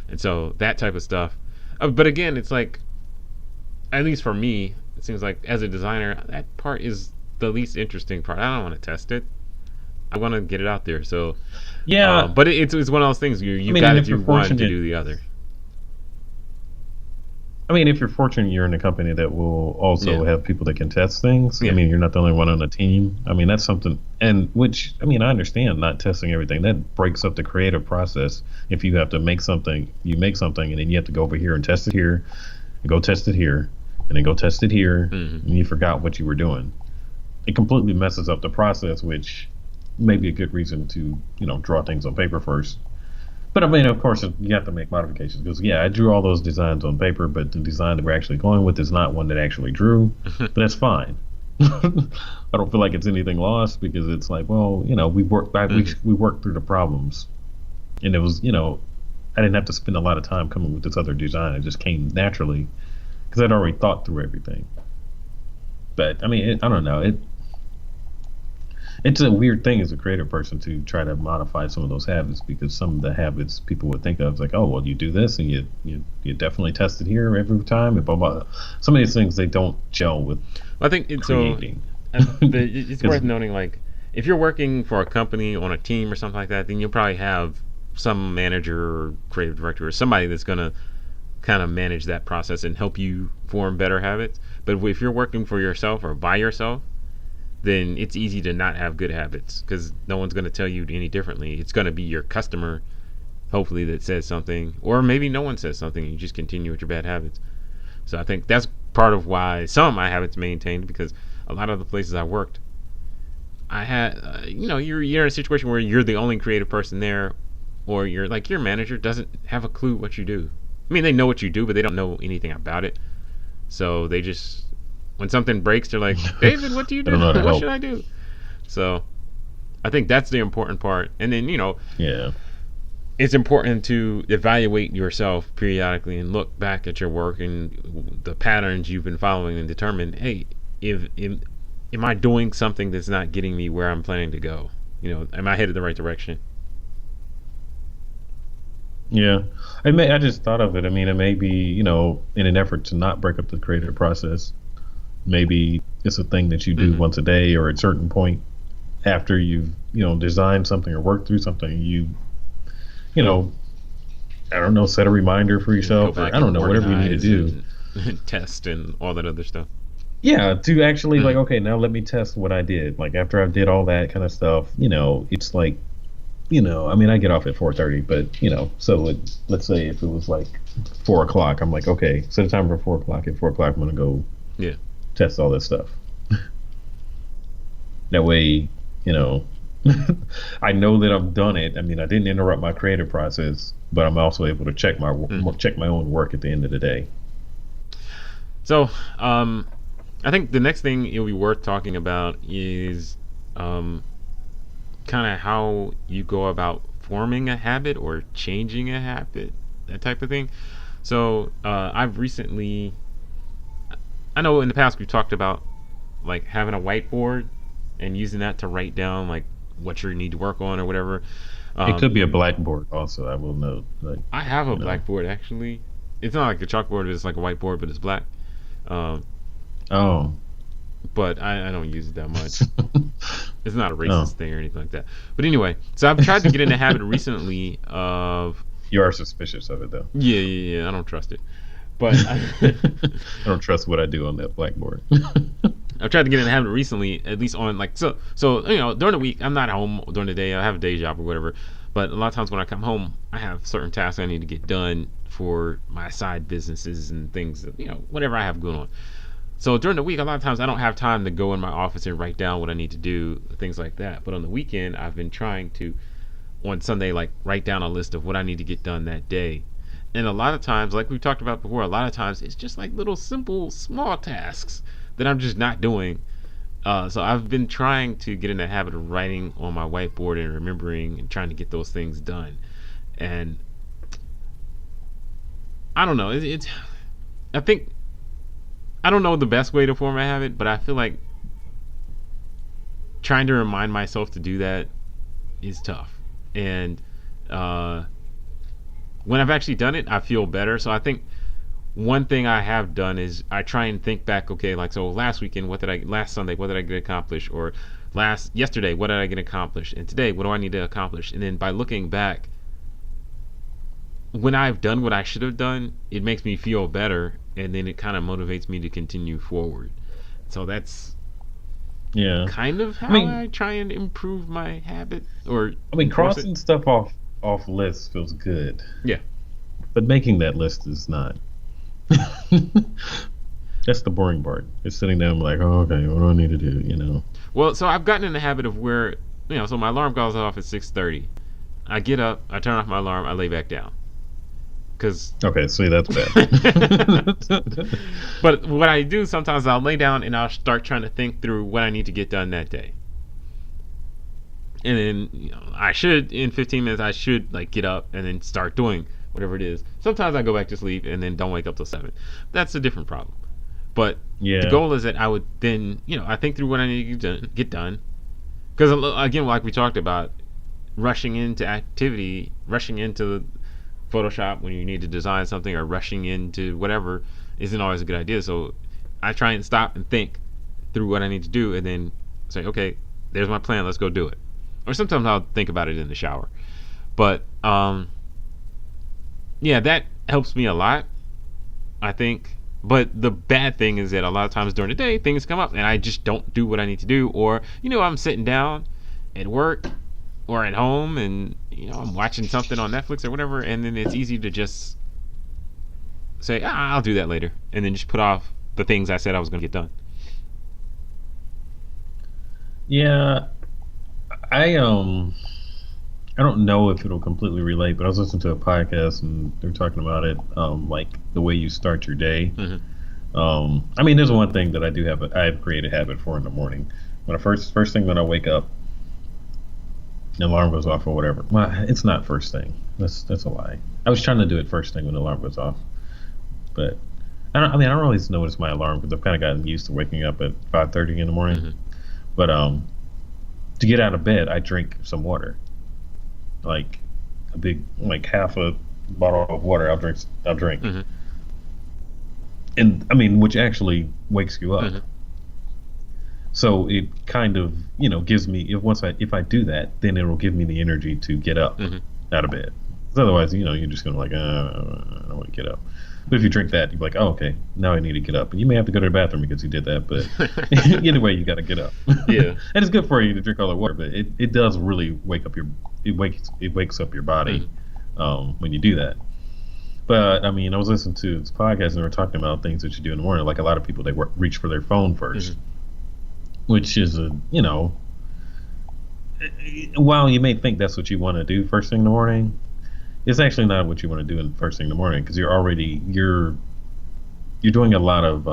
And so that type of stuff. But again, it's like, at least for me, it seems like as a designer, that part is the least interesting part. I don't want to test it. I want to get it out there. So, Yeah, but it's one of those things. You've mean, got and to if do you're one to fortunate, do the other. I mean, if you're fortunate, you're in a company that will also Yeah. have people that can test things. I Yeah. mean, you're not the only one on the team. I mean, that's something, and which, I mean, I understand not testing everything. That breaks up the creative process. If you have to make something, you make something, and then you have to go over here and test it here, and go test it here, and then go test it here, Mm-hmm. and you forgot what you were doing. It completely messes up the process, which may be a good reason to, draw things on paper first. But I mean, of course, you have to make modifications because, yeah, I drew all those designs on paper, but the design that we're actually going with is not one that I actually drew. But that's fine. I don't feel like it's anything lost because it's like, well, we worked back, we worked through the problems, and it was, I didn't have to spend a lot of time coming with this other design. It just came naturally because I'd already thought through everything. But I mean, I don't know. It's a weird thing as a creative person to try to modify some of those habits because some of the habits people would think of like, oh, well, you do this and you definitely test it here every time and blah blah. Some of these things they don't gel with I think it's creating. it's worth noting, like, if you're working for a company on a team or something like that, then you'll probably have some manager or creative director or somebody that's going to kind of manage that process and help you form better habits. But if you're working for yourself or by yourself, then it's easy to not have good habits because no one's going to tell you any differently. It's going to be your customer, hopefully, that says something, or maybe no one says something and you just continue with your bad habits. So I think that's part of why some of my habits maintained, because a lot of the places I worked, I had, you're in a situation where you're the only creative person there, or you're like, your manager doesn't have a clue what you do. I mean, they know what you do, but they don't know anything about it. So they just, when something breaks, they're like, David, what do you I do? don't know how to What help. should I do? So I think that's the important part. And then, Yeah. it's important to evaluate yourself periodically and look back at your work and the patterns you've been following and determine, hey, if am I doing something that's not getting me where I'm planning to go? Am I headed the right direction? Yeah. I just thought of it. I mean, it may be, in an effort to not break up the creative process, maybe it's a thing that you do once a day or at a certain point after you've, designed something or worked through something, you know, I don't know, set a reminder for Go yourself or back I don't and know, whatever you need to organize do. and test and all that other stuff. Yeah, to actually like, okay, now let me test what I did. Like after I did all that kind of stuff, it's like, I mean, I get off at 4:30, but so let's say if it was like 4 o'clock, I'm like, okay, set a timer for 4 o'clock. At 4 o'clock, I'm gonna go Yeah. test all this stuff. That way, I know that I've done it. I mean, I didn't interrupt my creative process, but I'm also able to check my own work at the end of the day. So, I think the next thing it'll be worth talking about is kind of how you go about forming a habit or changing a habit, that type of thing. So, I've recently, I know in the past we've talked about like having a whiteboard and using that to write down like what you need to work on or whatever. It could be a blackboard also. I will note. Like, I have a you know. blackboard actually. It's not like a chalkboard, it's like a whiteboard, but it's black. Um, Oh. but I don't use it that much. It's not a racist Oh. thing or anything like that. But anyway, so I've tried to get in the habit recently of You are suspicious of it though. yeah. I don't trust it, but I don't trust what I do on that blackboard. I've tried to get in the habit recently, at least on like so during the week I'm not home during the day. I have a day job or whatever. But a lot of times when I come home, I have certain tasks I need to get done for my side businesses and things that, whatever I have going on. So during the week, a lot of times I don't have time to go in my office and write down what I need to do, things like that. But on the weekend, I've been trying to, on Sunday, like write down a list of what I need to get done that day. And a lot of times, like we talked about before, a lot of times it's just like little simple, small tasks that I'm just not doing. So I've been trying to get in the habit of writing on my whiteboard and remembering and trying to get those things done. And I don't know. I think I don't know the best way to form a habit, but I feel like trying to remind myself to do that is tough. And when I've actually done it, I feel better. So I think one thing I have done is I try and think back. Okay, like, so last weekend, last Sunday, what did I get accomplished? Or yesterday, what did I get accomplished? And today, what do I need to accomplish? And then by looking back, when I've done what I should have done, it makes me feel better, and then it kind of motivates me to continue forward. So that's kind of how I try and improve my habit. Or crossing stuff off lists feels good. Yeah, but making that list is not. That's the boring part. It's sitting down like, oh, okay, what do I need to do? Well, so I've gotten in the habit of where, so my alarm goes off at 6:30. I get up, I turn off my alarm, I lay back down. Okay, see, that's bad. But what I do sometimes, I'll lay down and I'll start trying to think through what I need to get done that day. And then I should, in 15 minutes, I should like get up and then start doing whatever it is. Sometimes I go back to sleep and then don't wake up till 7. That's a different problem. But the goal is that I would then, I think through what I need to get done. Because again, like we talked about, rushing into Photoshop when you need to design something, or rushing into whatever, isn't always a good idea. So I try and stop and think through what I need to do, and then say, okay, there's my plan, let's go do it. Or sometimes I'll think about it in the shower. But that helps me a lot, I think. But the bad thing is that a lot of times during the day, things come up and I just don't do what I need to do. Or I'm sitting down at work or at home, and I'm watching something on Netflix or whatever, and then it's easy to just say, I'll do that later, and then just put off the things I said I was going to get done. Yeah, I don't know if it'll completely relate, but I was listening to a podcast and they're talking about it, like the way you start your day. Mm-hmm. There's one thing that I have created a habit for in the morning. When first thing when I wake up, the alarm goes off or whatever. Well, it's not first thing. That's a lie. I was trying to do it first thing when the alarm goes off, but I don't always notice my alarm because I've kind of gotten used to waking up at 5:30 in the morning. Mm-hmm. But to get out of bed, I drink some water, like a big, like half a bottle of water. I'll drink, mm-hmm. And which actually wakes you up. Mm-hmm. So it kind of, gives me, if I do that, then it'll give me the energy to get up mm-hmm. out of bed. Because otherwise, you're just going to like, I don't want to get up. But if you drink that, you're like, oh, okay, now I need to get up. And you may have to go to the bathroom because you did that, but either way, you got to get up. Yeah. And it's good for you to drink all the water, but it does really wakes up your body when you do that. But I was listening to this podcast and they were talking about things that you do in the morning. Like a lot of people, they reach for their phone first. Mm-hmm. Which is while you may think that's what you want to do first thing in the morning, it's actually not what you want to do in first thing in the morning, because you're doing a lot of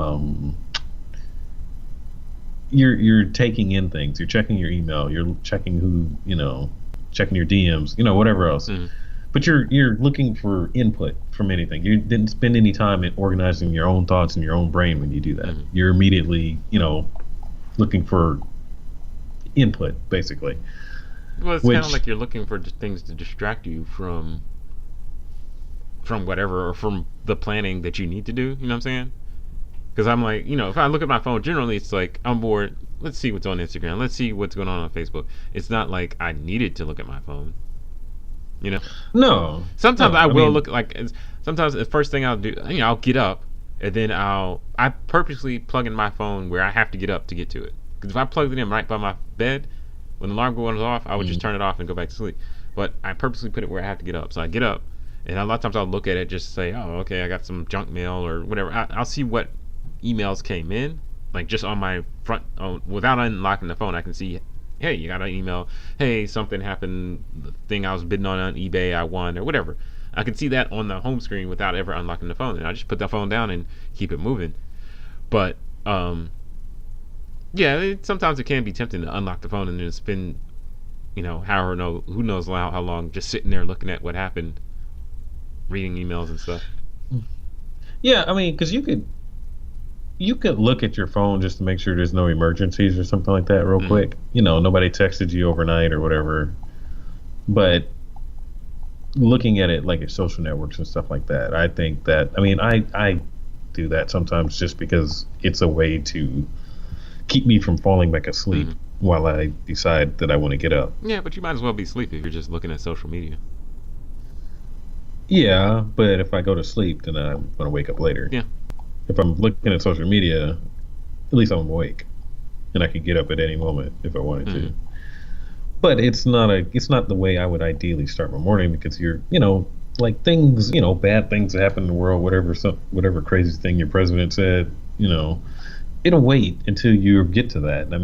you're taking in things. You're checking your email. You're checking checking your DMs. Whatever else. Mm-hmm. But you're looking for input from anything. You didn't spend any time in organizing your own thoughts in your own brain when you do that. Mm-hmm. You're immediately looking for input, basically. Well, it's kind of like you're looking for things to distract you from whatever, or from the planning that you need to do. You know what I'm saying? Because I'm like, if I look at my phone, generally it's like, I'm bored. Let's see what's on Instagram. Let's see what's going on Facebook. It's not like I needed to look at my phone. No. Sometimes I will look, like, sometimes the first thing I'll do, I'll get up, and then I purposely plug in my phone where I have to get up to get to it. Because if I plugged it in right by my bed, when the alarm goes off, I would just turn it off and go back to sleep. But I purposely put it where I have to get up. So I get up, and a lot of times I'll look at it just to say, oh, okay, I got some junk mail or whatever. I'll see what emails came in, like just on my front, without unlocking the phone. I can see, hey, you got an email. Hey, something happened. The thing I was bidding on eBay, I won, or whatever. I can see that on the home screen without ever unlocking the phone, and I just put the phone down and keep it moving. But sometimes it can be tempting to unlock the phone and then spend, who knows how long just sitting there looking at what happened, reading emails and stuff. Yeah, because you could you could look at your phone just to make sure there's no emergencies or something like that real quick. Nobody texted you overnight or whatever. But looking at it like your social networks and stuff like that, I think that, I do that sometimes just because it's a way to keep me from falling back asleep while I decide that I want to get up. Yeah, but you might as well be asleep if you're just looking at social media. Yeah, but if I go to sleep, then I'm going to wake up later. Yeah. If I'm looking at social media, at least I'm awake, and I could get up at any moment if I wanted to. But it's not the way I would ideally start my morning, because you're, like things, bad things that happen in the world, whatever crazy thing your president said, it'll wait until you get to that. And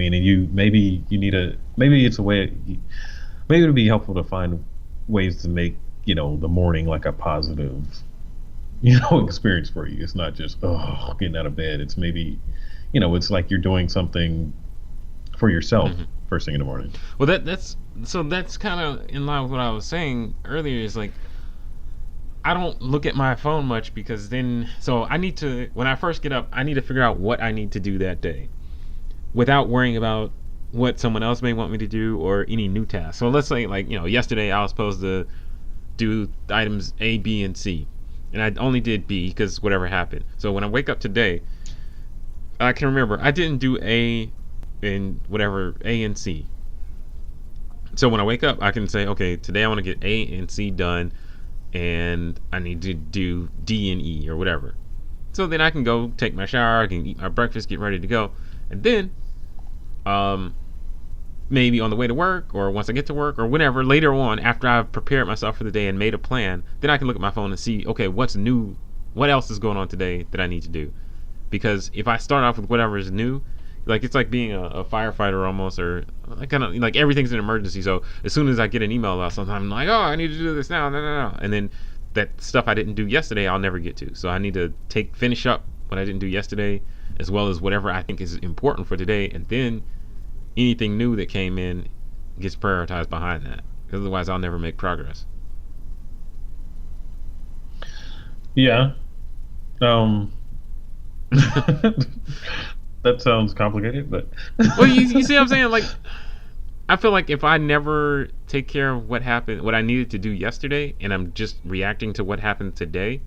maybe it's a way, maybe it'd be helpful to find ways to make, the morning like a positive, experience for you. It's not just, getting out of bed. It's maybe, it's like you're doing something for yourself first thing in the morning. Well, that's kind of in line with what I was saying earlier. Is like, I don't look at my phone much, because then, so I need to, when I first get up, I need to figure out what I need to do that day without worrying about what someone else may want me to do or any new tasks. So let's say, like, yesterday I was supposed to do items A, B, and C, and I only did B because whatever happened. So when I wake up today, I can remember I didn't do A and whatever, A and C. So when I wake up, I can say, okay, today I want to get A and C done, and I need to do D and E or whatever. So then I can go take my shower, I can eat my breakfast, get ready to go, and then maybe on the way to work, or once I get to work, or whenever later on, after I've prepared myself for the day and made a plan, then I can look at my phone and see, okay, what's new, what else is going on today that I need to do. Because if I start off with whatever is new, like, it's like being a firefighter almost, or kind of like everything's an emergency. So as soon as I get an email about something, I'm like, oh, I need to do this now, no. And then that stuff I didn't do yesterday, I'll never get to. So I need to finish up what I didn't do yesterday, as well as whatever I think is important for today, and then anything new that came in gets prioritized behind that. Because otherwise, I'll never make progress. Yeah. That sounds complicated, but well, you see what I'm saying? Like, I feel like if I never take care of what happened, what I needed to do yesterday, and I'm just reacting to what happened today,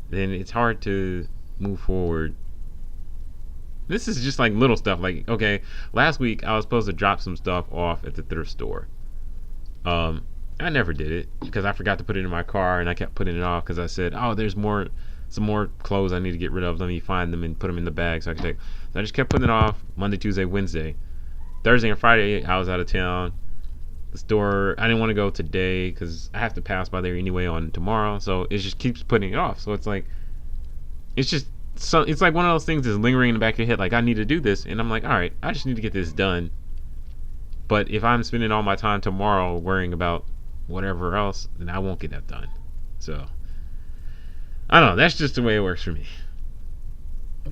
then it's hard to move forward. This is just like little stuff. Like, okay, last week I was supposed to drop some stuff off at the thrift store. I never did it because I forgot to put it in my car, and I kept putting it off because I said, oh, there's some more clothes I need to get rid of. Let me find them and put them in the bag so I can take. So I just kept putting it off Monday, Tuesday, Wednesday. Thursday and Friday I was out of town. The store, I didn't want to go today because I have to pass by there anyway on tomorrow. So it just keeps putting it off. So it's like, it's like one of those things that's lingering in the back of your head. Like, I need to do this, and I'm like, all right, I just need to get this done. But if I'm spending all my time tomorrow worrying about whatever else, then I won't get that done. So I don't know. That's just the way it works for me.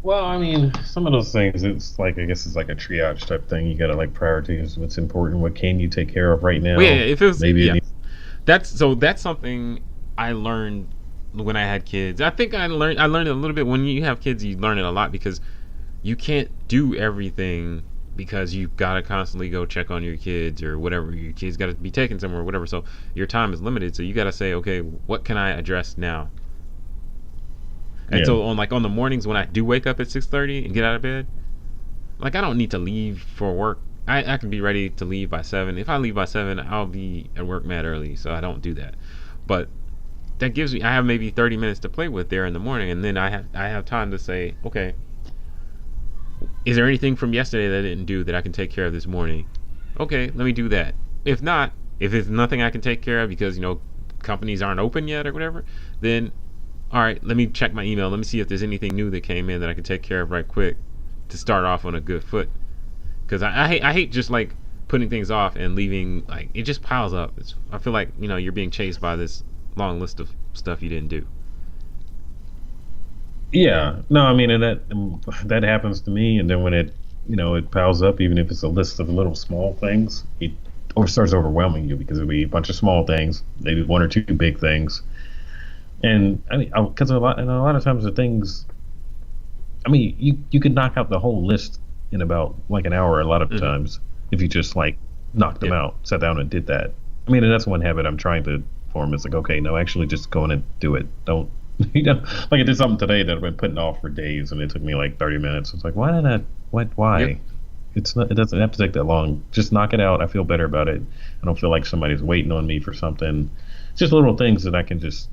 Well, I mean, some of those things, it's like, I guess it's like a triage type thing. You gotta like prioritize what's important. What can you take care of right now? Well, yeah, if it was, maybe. Yeah. That's something I learned when I had kids. I think I learned it a little bit. When you have kids, you learn it a lot because you can't do everything because you've got to constantly go check on your kids or whatever. Your kids got to be taken somewhere or whatever. So your time is limited. So you got to say, okay, what can I address now? And so on the mornings when I do wake up at 6:30 and get out of bed, like, I don't need to leave for work. I can be ready to leave by 7. If I leave by 7, I'll be at work mad early, so I don't do that. But that gives me, I have maybe 30 minutes to play with there in the morning, and then I have time to say, okay, is there anything from yesterday that I didn't do that I can take care of this morning? Okay, let me do that. If not, if there's nothing I can take care of because, companies aren't open yet or whatever, then all right, let me check my email. Let me see if there's anything new that came in that I can take care of right quick to start off on a good foot. Because I hate just like putting things off and leaving, like, it just piles up. I feel like, you're being chased by this long list of stuff you didn't do. Yeah, no, I mean, and that happens to me, and then when it piles up, even if it's a list of little small things, it starts overwhelming you because it'll be a bunch of small things, maybe one or two big things. And I mean, because a lot of times the things I mean, you could knock out the whole list in about like an hour a lot of Mm-hmm. times if you just like knocked them Yeah. out, sat down and did that. I mean, and that's one habit I'm trying to form. It's like, okay, no, actually just go in and do it. Don't, like I did something today that I've been putting off for days and it took me like 30 minutes. It's like, why did I, Yep. why? It's not, it doesn't have to take that long. Just knock it out. I feel better about it. I don't feel like somebody's waiting on me for something. It's just little things that I can just,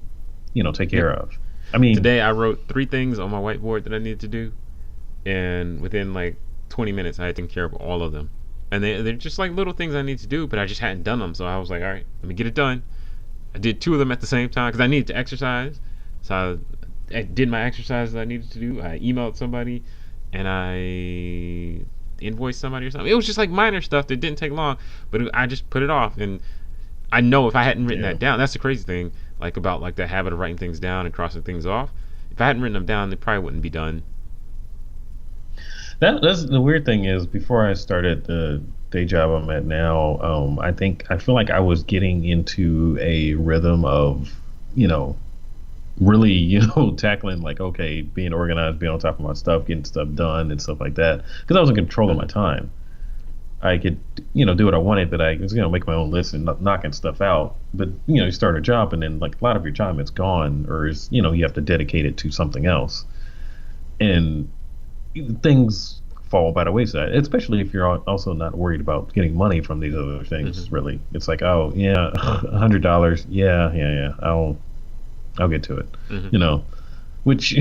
take Yep. care of. I mean, Today I wrote 3 things on my whiteboard that I needed to do, and within like 20 minutes I had taken care of all of them. And they're just like little things I need to do, but I just hadn't done them. So I was like, all right, let me get it done. I did 2 of them at the same time because I needed to exercise. So I did my exercise that I needed to do. I emailed somebody, and I invoiced somebody or something. It was just like minor stuff that didn't take long, but I just put it off. And I know if I hadn't written yeah. that down, that's the crazy thing, like about like the habit of writing things down and crossing things off. If I hadn't written them down, they probably wouldn't be done. That's the weird thing is before I started the day job I'm at now, I feel like I was getting into a rhythm of, you know, really, tackling like, okay, being organized, being on top of my stuff, getting stuff done and stuff like that. Because I was in control of my Mm-hmm. time. I could, do what I wanted, but I was, make my own list and knocking stuff out. But, you start a job and then like a lot of your time is gone or is, you have to dedicate it to something else. And things fall by the wayside, especially if you're also not worried about getting money from these other Mm-hmm. things. Really, it's like, oh yeah, $100, yeah, yeah, yeah, I'll get to it, Mm-hmm. you know. Which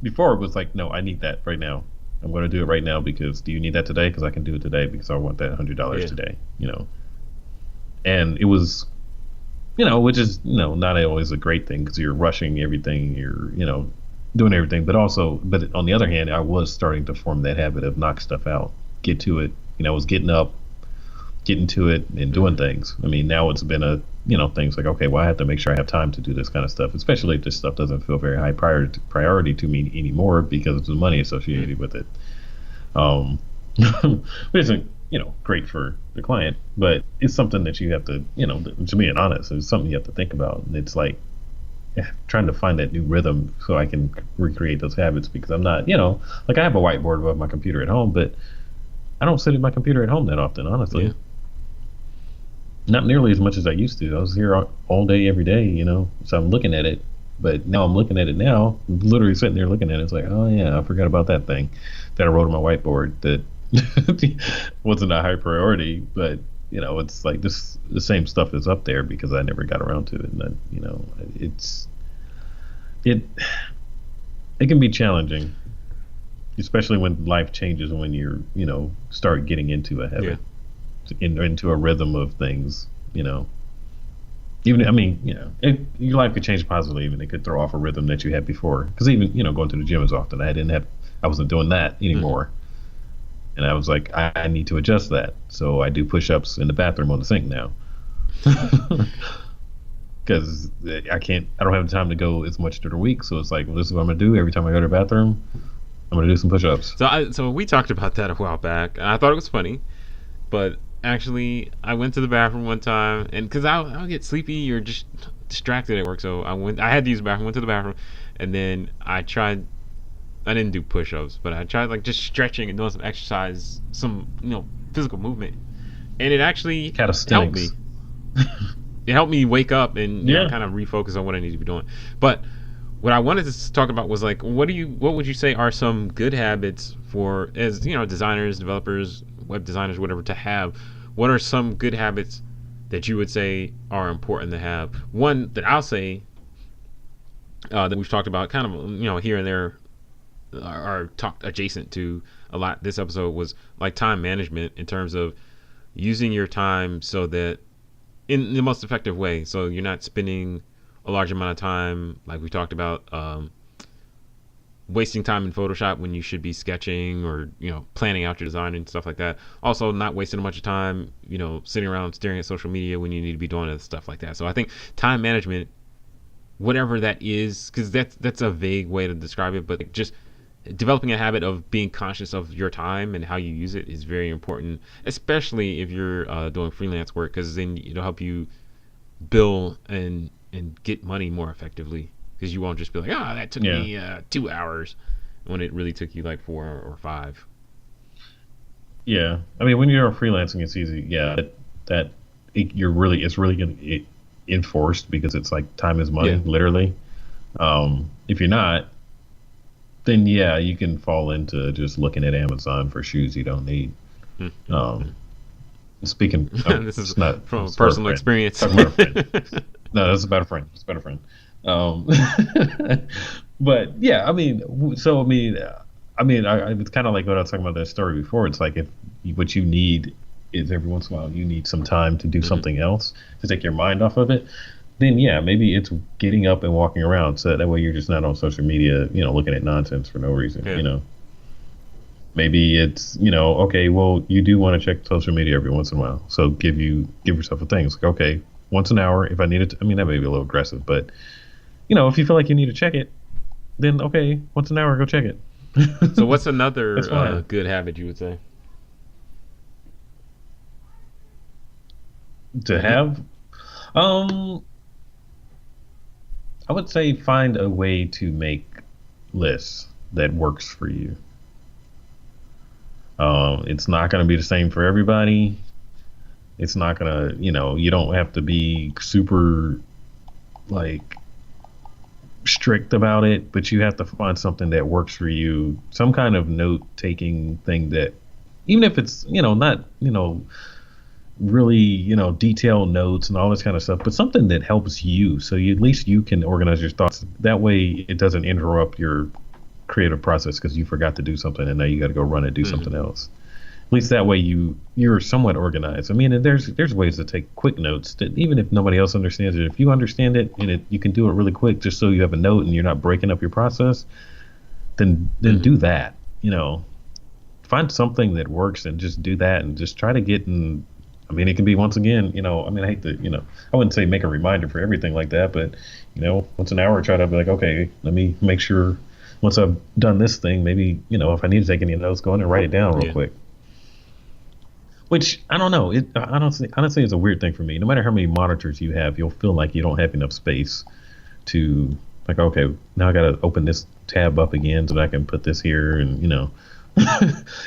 before it was like, no, I need that right now. I'm going to do it right now because do you need that today? Because I can do it today because I want that $100 Yeah. today. And it was which is not always a great thing because you're rushing everything, you're doing everything, but on the other hand, I was starting to form that habit of knock stuff out, get to it. I was getting up, getting to it, and doing Mm-hmm. things. I mean, now it's been a things like okay, well, I have to make sure I have time to do this kind of stuff, especially if this stuff doesn't feel very high priority to me anymore because of the money associated with it. Um, which isn't great for the client, but it's something that you have to to be honest, it's something you have to think about, and it's like trying to find that new rhythm so I can recreate those habits because I'm not like I have a whiteboard above my computer at home, but I don't sit at my computer at home that often, Yeah. honestly. Not nearly as much as I used to. I was here all day, every day, so I'm looking at it. But now I'm looking at it now, literally sitting there looking at it. It's like, oh yeah, I forgot about that thing that I wrote on my whiteboard that wasn't a high priority, but it's like this the same stuff is up there because I never got around to it, and then, it's it it can be challenging, especially when life changes and when you're start getting into a Yeah. habit, into a rhythm of things, even I mean, your life could change positively. Even it could throw off a rhythm that you had before. Because even going to the gym as often, I wasn't doing that Mm-hmm. anymore, and I was like, I need to adjust that. So I do push-ups in the bathroom on the sink now, because I don't have the time to go as much through the week. So it's like, well, this is what I'm gonna do every time I go to the bathroom. I'm gonna do some push-ups. So we talked about that a while back, and I thought it was funny. But actually, I went to the bathroom one time, and because I'll get sleepy or just distracted at work, so I had to use the bathroom. Went to the bathroom, and then I tried. I didn't do push-ups, but I tried like just stretching and doing some exercise, some physical movement, and it actually helped me. Calisthenics. It helped me wake up and Yeah. kind of refocus on what I need to be doing. But what I wanted to talk about was like, what would you say are some good habits for, as designers, developers, web designers, whatever, to have? What are some good habits that you would say are important to have? One that I'll say, that we've talked about kind of here and there, are talked adjacent to a lot this episode, was like time management, in terms of using your time so that in the most effective way, so you're not spending a large amount of time, like we talked about, wasting time in Photoshop when you should be sketching or planning out your design and stuff like that. Also, not wasting a bunch of time sitting around staring at social media when you need to be doing other stuff like that. So I think time management, whatever that is, because that's a vague way to describe it, but just developing a habit of being conscious of your time and how you use it is very important, especially if you're doing freelance work, because then it'll help you bill and get money more effectively, because you won't just be like, that took Yeah. me 2 hours. when it really took you like 4 or 5. Yeah, I mean, when you're freelancing, it's easy. Yeah, it's really going to enforced because it's like time is money, Yeah. literally. If you're not, then yeah, you can fall into just looking at Amazon for shoes you don't need. Um, Speaking of, This is it's not from it's for a personal friend. experience. Talking about a friend. No, that's about a friend. It's about a friend. Um, but yeah, I mean, it's kind of like what I was talking about that story before. It's like if what you need is every once in a while you need some time to do Hmm. something else to take your mind off of it. Then yeah, maybe it's getting up and walking around so that way you're just not on social media, looking at nonsense for no reason. Yeah. Maybe it's okay, well, you do want to check social media every once in a while, so give yourself a thing. It's like, okay, once an hour if I need it. I mean, that may be a little aggressive, but if you feel like you need to check it, then okay, once an hour, go check it. So what's That's another fine good habit you would say? to Hmm. have. um I would say find a way to make lists that works for you. It's not going to be the same for everybody. It's not going to, you don't have to be super like strict about it, but you have to find something that works for you. Some kind of note taking thing that, even if it's, not, really, detailed notes and all this kind of stuff, but something that helps you. So at least you can organize your thoughts. That way it doesn't interrupt your creative process because you forgot to do something and now you got to go run and do Hmm. something else. At least that way you're somewhat organized. I mean, and there's ways to take quick notes that even if nobody else understands it, if you understand it and you can do it really quick, just so you have a note and you're not breaking up your process, then Hmm. do that. Find something that works and just do that and just try to get in. I mean, it can be once again, I mean, I hate to, I wouldn't say make a reminder for everything like that, but once an hour, try to be like, okay, let me make sure once I've done this thing, maybe if I need to take any notes, go in and write it down real Yeah. quick. Which I don't know. Honestly, it's a weird thing for me. No matter how many monitors you have, you'll feel like you don't have enough space to like. Okay, now I got to open this tab up again so that I can put this here, and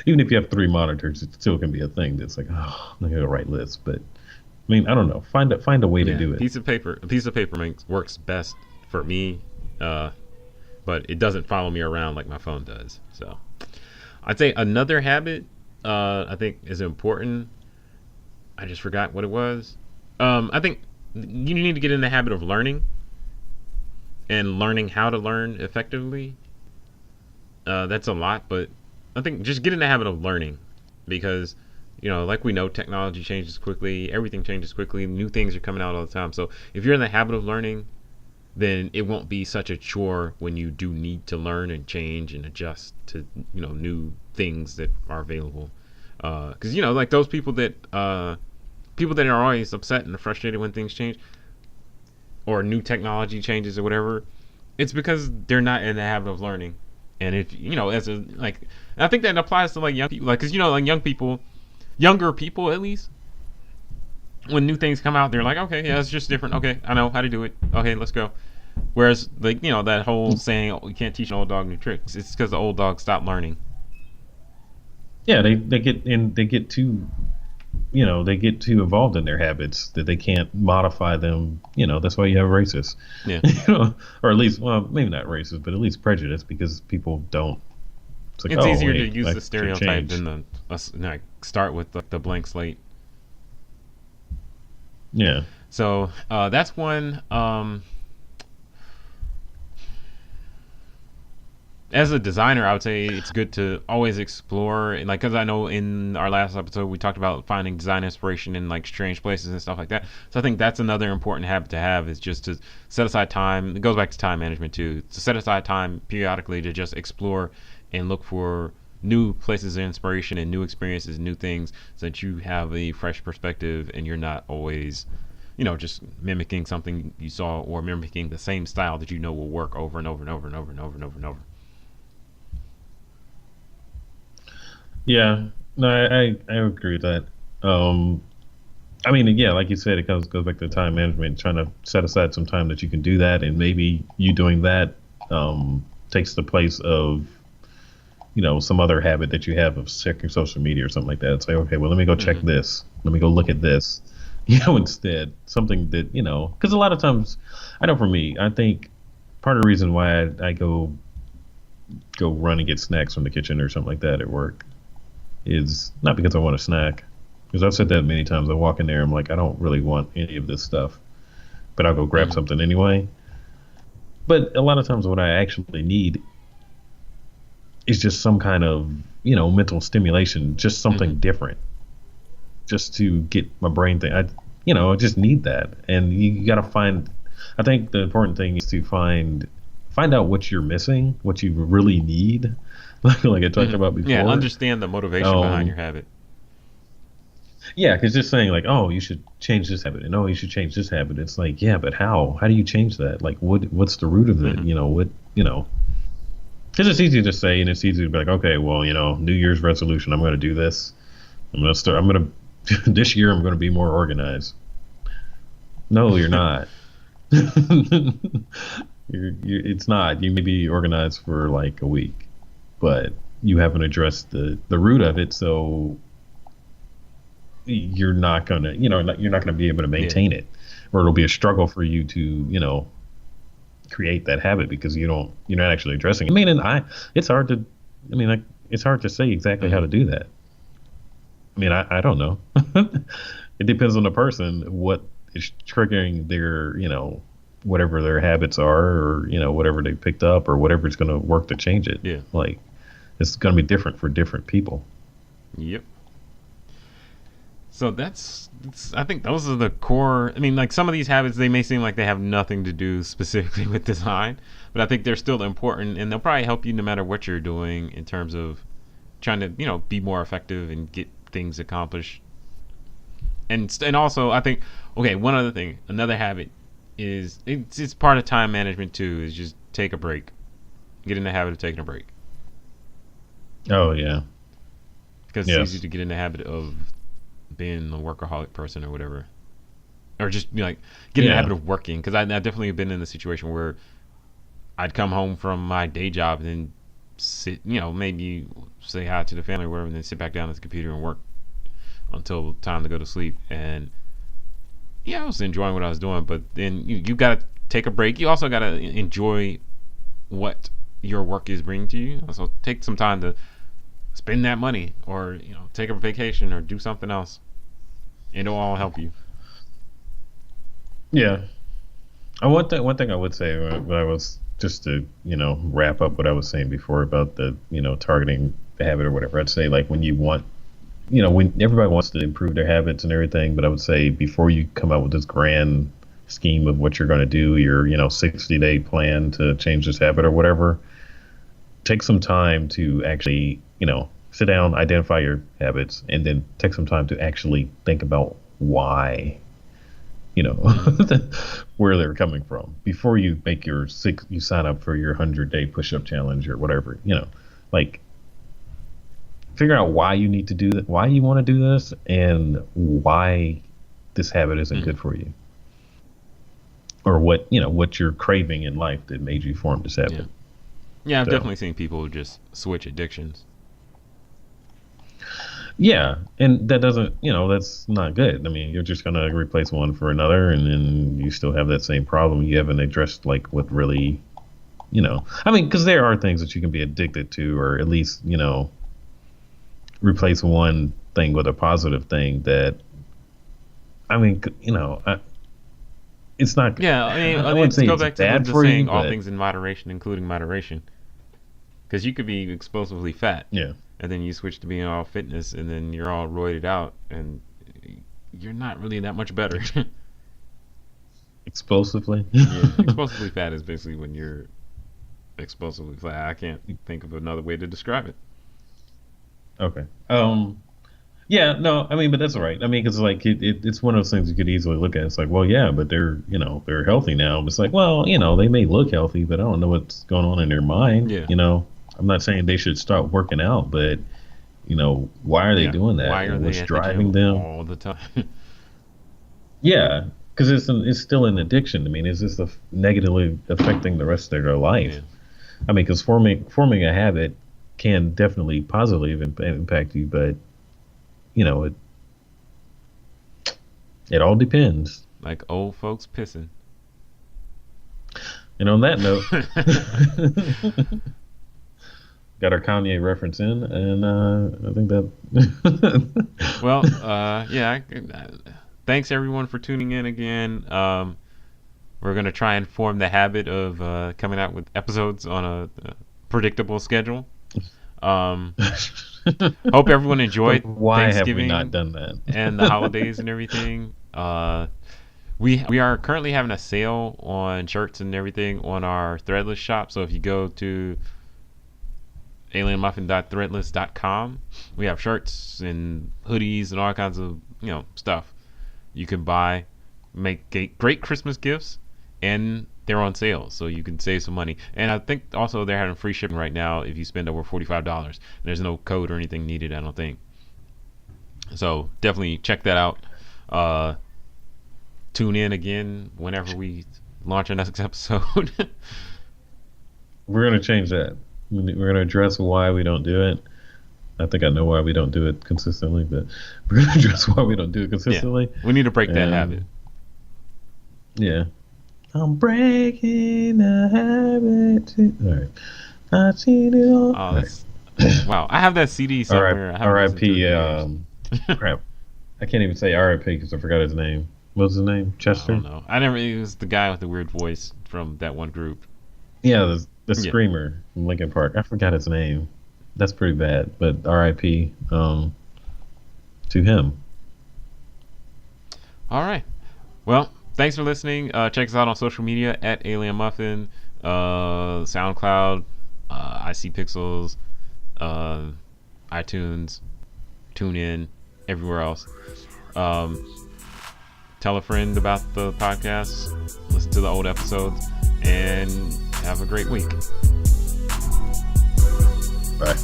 even if you have three monitors, it still can be a thing that's like, oh, I'm gonna write lists. But I mean, I don't know. Find a way to Yeah. do it. A piece of paper works best for me, uh, but it doesn't follow me around like my phone does. So I'd say another habit I think is important. I just forgot what it was. I think you need to get in the habit of learning and learning how to learn effectively. That's a lot, but I think just get in the habit of learning because like we know, technology changes quickly, everything changes quickly, new things are coming out all the time. So if you're in the habit of learning, then it won't be such a chore when you do need to learn and change and adjust to new things that are available. Because like those people that are always upset and frustrated when things change or new technology changes or whatever, it's because they're not in the habit of learning. And if as a like, I think that applies to like young people, like because like younger people at least, when new things come out, they're like, okay, yeah, it's just different. Okay, I know how to do it. Okay, let's go. Whereas like that whole saying, oh, you can't teach an old dog new tricks. It's because the old dog stopped learning. Yeah, they get too they get too involved in their habits that they can't modify them. That's why you have racists, Yeah, or at least, well, maybe not racist, but at least prejudice because people don't. It's like, it's oh, easier to hey, use I the should stereotype change. than like start with the blank slate. Yeah, So that's one. As a designer, I would say it's good to always explore, and like, because I know in our last episode we talked about finding design inspiration in like strange places and stuff like that. So I think that's another important habit to have is just to set aside time. It goes back to time management too. To set aside time periodically to just explore and look for new places of inspiration and new experiences, new things, so that you have a fresh perspective and you're not always just mimicking something you saw or mimicking the same style that will work over and over and over and over and over and over and over. yeah. No, I agree with that. Um, I mean, yeah, like you said, it goes back to time management, trying to set aside some time that you can do that, and maybe you doing that takes the place of some other habit that you have of checking social media or something like that. It's like, okay, well, let me go check this. Let me go look at this. Instead, something that, because a lot of times, I know for me, I think part of the reason why I go run and get snacks from the kitchen or something like that at work is not because I want a snack. Because I've said that many times. I walk in there, I'm like, I don't really want any of this stuff, but I'll go grab something anyway. But a lot of times what I actually need is just some kind of, mental stimulation, just something different, just to get my brain thing. I just need that. And you got to find, I think the important thing is to find out what you're missing, what you really need. Like I talked about before. Yeah, understand the motivation behind your habit. Yeah, because just saying like, oh, you should change this habit, and oh, you should change this habit. It's like, yeah, but how? How do you change that? Like, what's the root of it? Because it's easy to say, and it's easy to be like, okay, well, New Year's resolution, I'm going to do this. This year I'm going to be more organized. No, you're not. It's not. You may be organized for like a week, but you haven't addressed the root of it, so you're not gonna, you're not gonna be able to maintain it, or it'll be a struggle for you to, create that habit because you're not actually addressing it. I mean, and it's hard to, it's hard to say exactly how to do that. I mean, I don't know. It depends on the person, what is triggering their, whatever their habits are, or, whatever they picked up, or whatever is going to work to change it. Yeah. Like, it's going to be different for different people. Yep. So I think those are the core. I mean, like some of these habits, they may seem like they have nothing to do specifically with design, but I think they're still important, and they'll probably help you no matter what you're doing in terms of trying to, be more effective and get things accomplished. And also, I think, okay, one other thing, another habit is it's part of time management too. Is just take a break, get in the habit of taking a break. Oh yeah, because it's easy to get in the habit of being a workaholic person or whatever, or just get in the habit of working. Because I definitely have been in a situation where I'd come home from my day job and then sit, maybe say hi to the family or whatever, and then sit back down at the computer and work until time to go to sleep. And I was enjoying what I was doing, but then you got to take a break. You also got to enjoy what your work is bringing to you. So take some time to spend that money, or take a vacation, or do something else. It'll all help you. Yeah. One thing I would say, when I was just to wrap up what I was saying before about the targeting the habit or whatever, I'd say like when you want, when everybody wants to improve their habits and everything, but I would say before you come out with this grand scheme of what you're going to do, your 60-day plan to change this habit or whatever, take some time to actually sit down, identify your habits, and then take some time to actually think about why, where they're coming from before you make you sign up for your 100-day push-up challenge or whatever. Like figure out why you need to do that, why you want to do this, and why this habit isn't good for you, or what you're craving in life that made you form this habit. Yeah, I've definitely seen people just switch addictions. Yeah, and that doesn't, that's not good. I mean, you're just going to replace one for another, and then you still have that same problem. You haven't addressed, like, what really, because there are things that you can be addicted to, or at least, replace one thing with a positive thing that, it's not. Yeah, I wouldn't say go back to the saying, all things in moderation, including moderation. Because you could be explosively fat. Yeah. And then you switch to being all fitness, and then you're all roided out, and you're not really that much better. Explosively? Yeah, explosively fat is basically when you're explosively fat. I can't think of another way to describe it. Okay. Yeah, no, but that's all right. Because like it's one of those things you could easily look at. It's like, well, yeah, but they're they're healthy now. It's like, well, they may look healthy, but I don't know what's going on in their mind. Yeah. I'm not saying they should stop working out, but why are they doing that? Why are what's they driving them all the time? Yeah, because it's still an addiction. It's just negatively affecting the rest of their life. Yeah. Because forming a habit can definitely positively impact you, but you know, it all depends. Like old folks pissing. And on that note, got our Kanye reference in, and I think that. Well, yeah. Thanks everyone for tuning in again. We're gonna try and form the habit of coming out with episodes on a predictable schedule. Hope everyone enjoyed Why Thanksgiving have we not done that? and the holidays and everything. We are currently having a sale on shirts and everything on our Threadless shop. So if you go to alienmuffin.threadless.com, we have shirts and hoodies and all kinds of stuff you can buy, make great Christmas gifts, and they're on sale, so you can save some money. And I think also they're having free shipping right now if you spend over $45. There's no code or anything needed, I don't think. So definitely check that out. Tune in again whenever we launch our next episode. We're going to change that. We're going to address why we don't do it. I think I know why we don't do it consistently, but we're going to address why we don't do it consistently. Yeah, we need to break that habit. Yeah. I'm breaking the habit. All right. I've seen it all. Oh, wow. I have that CD somewhere. R.I.P. Crap. I can't even say R.I.P. because I forgot his name. What was his name? Chester? I don't know. It was the guy with the weird voice from that one group. Yeah, the screamer from Linkin Park. I forgot his name. That's pretty bad. But R.I.P. To him. All right. Well, thanks for listening. Check us out on social media at Alienmuffin, SoundCloud, IC Pixels, iTunes, TuneIn, everywhere else. Tell a friend about the podcast, listen to the old episodes, and have a great week. Bye.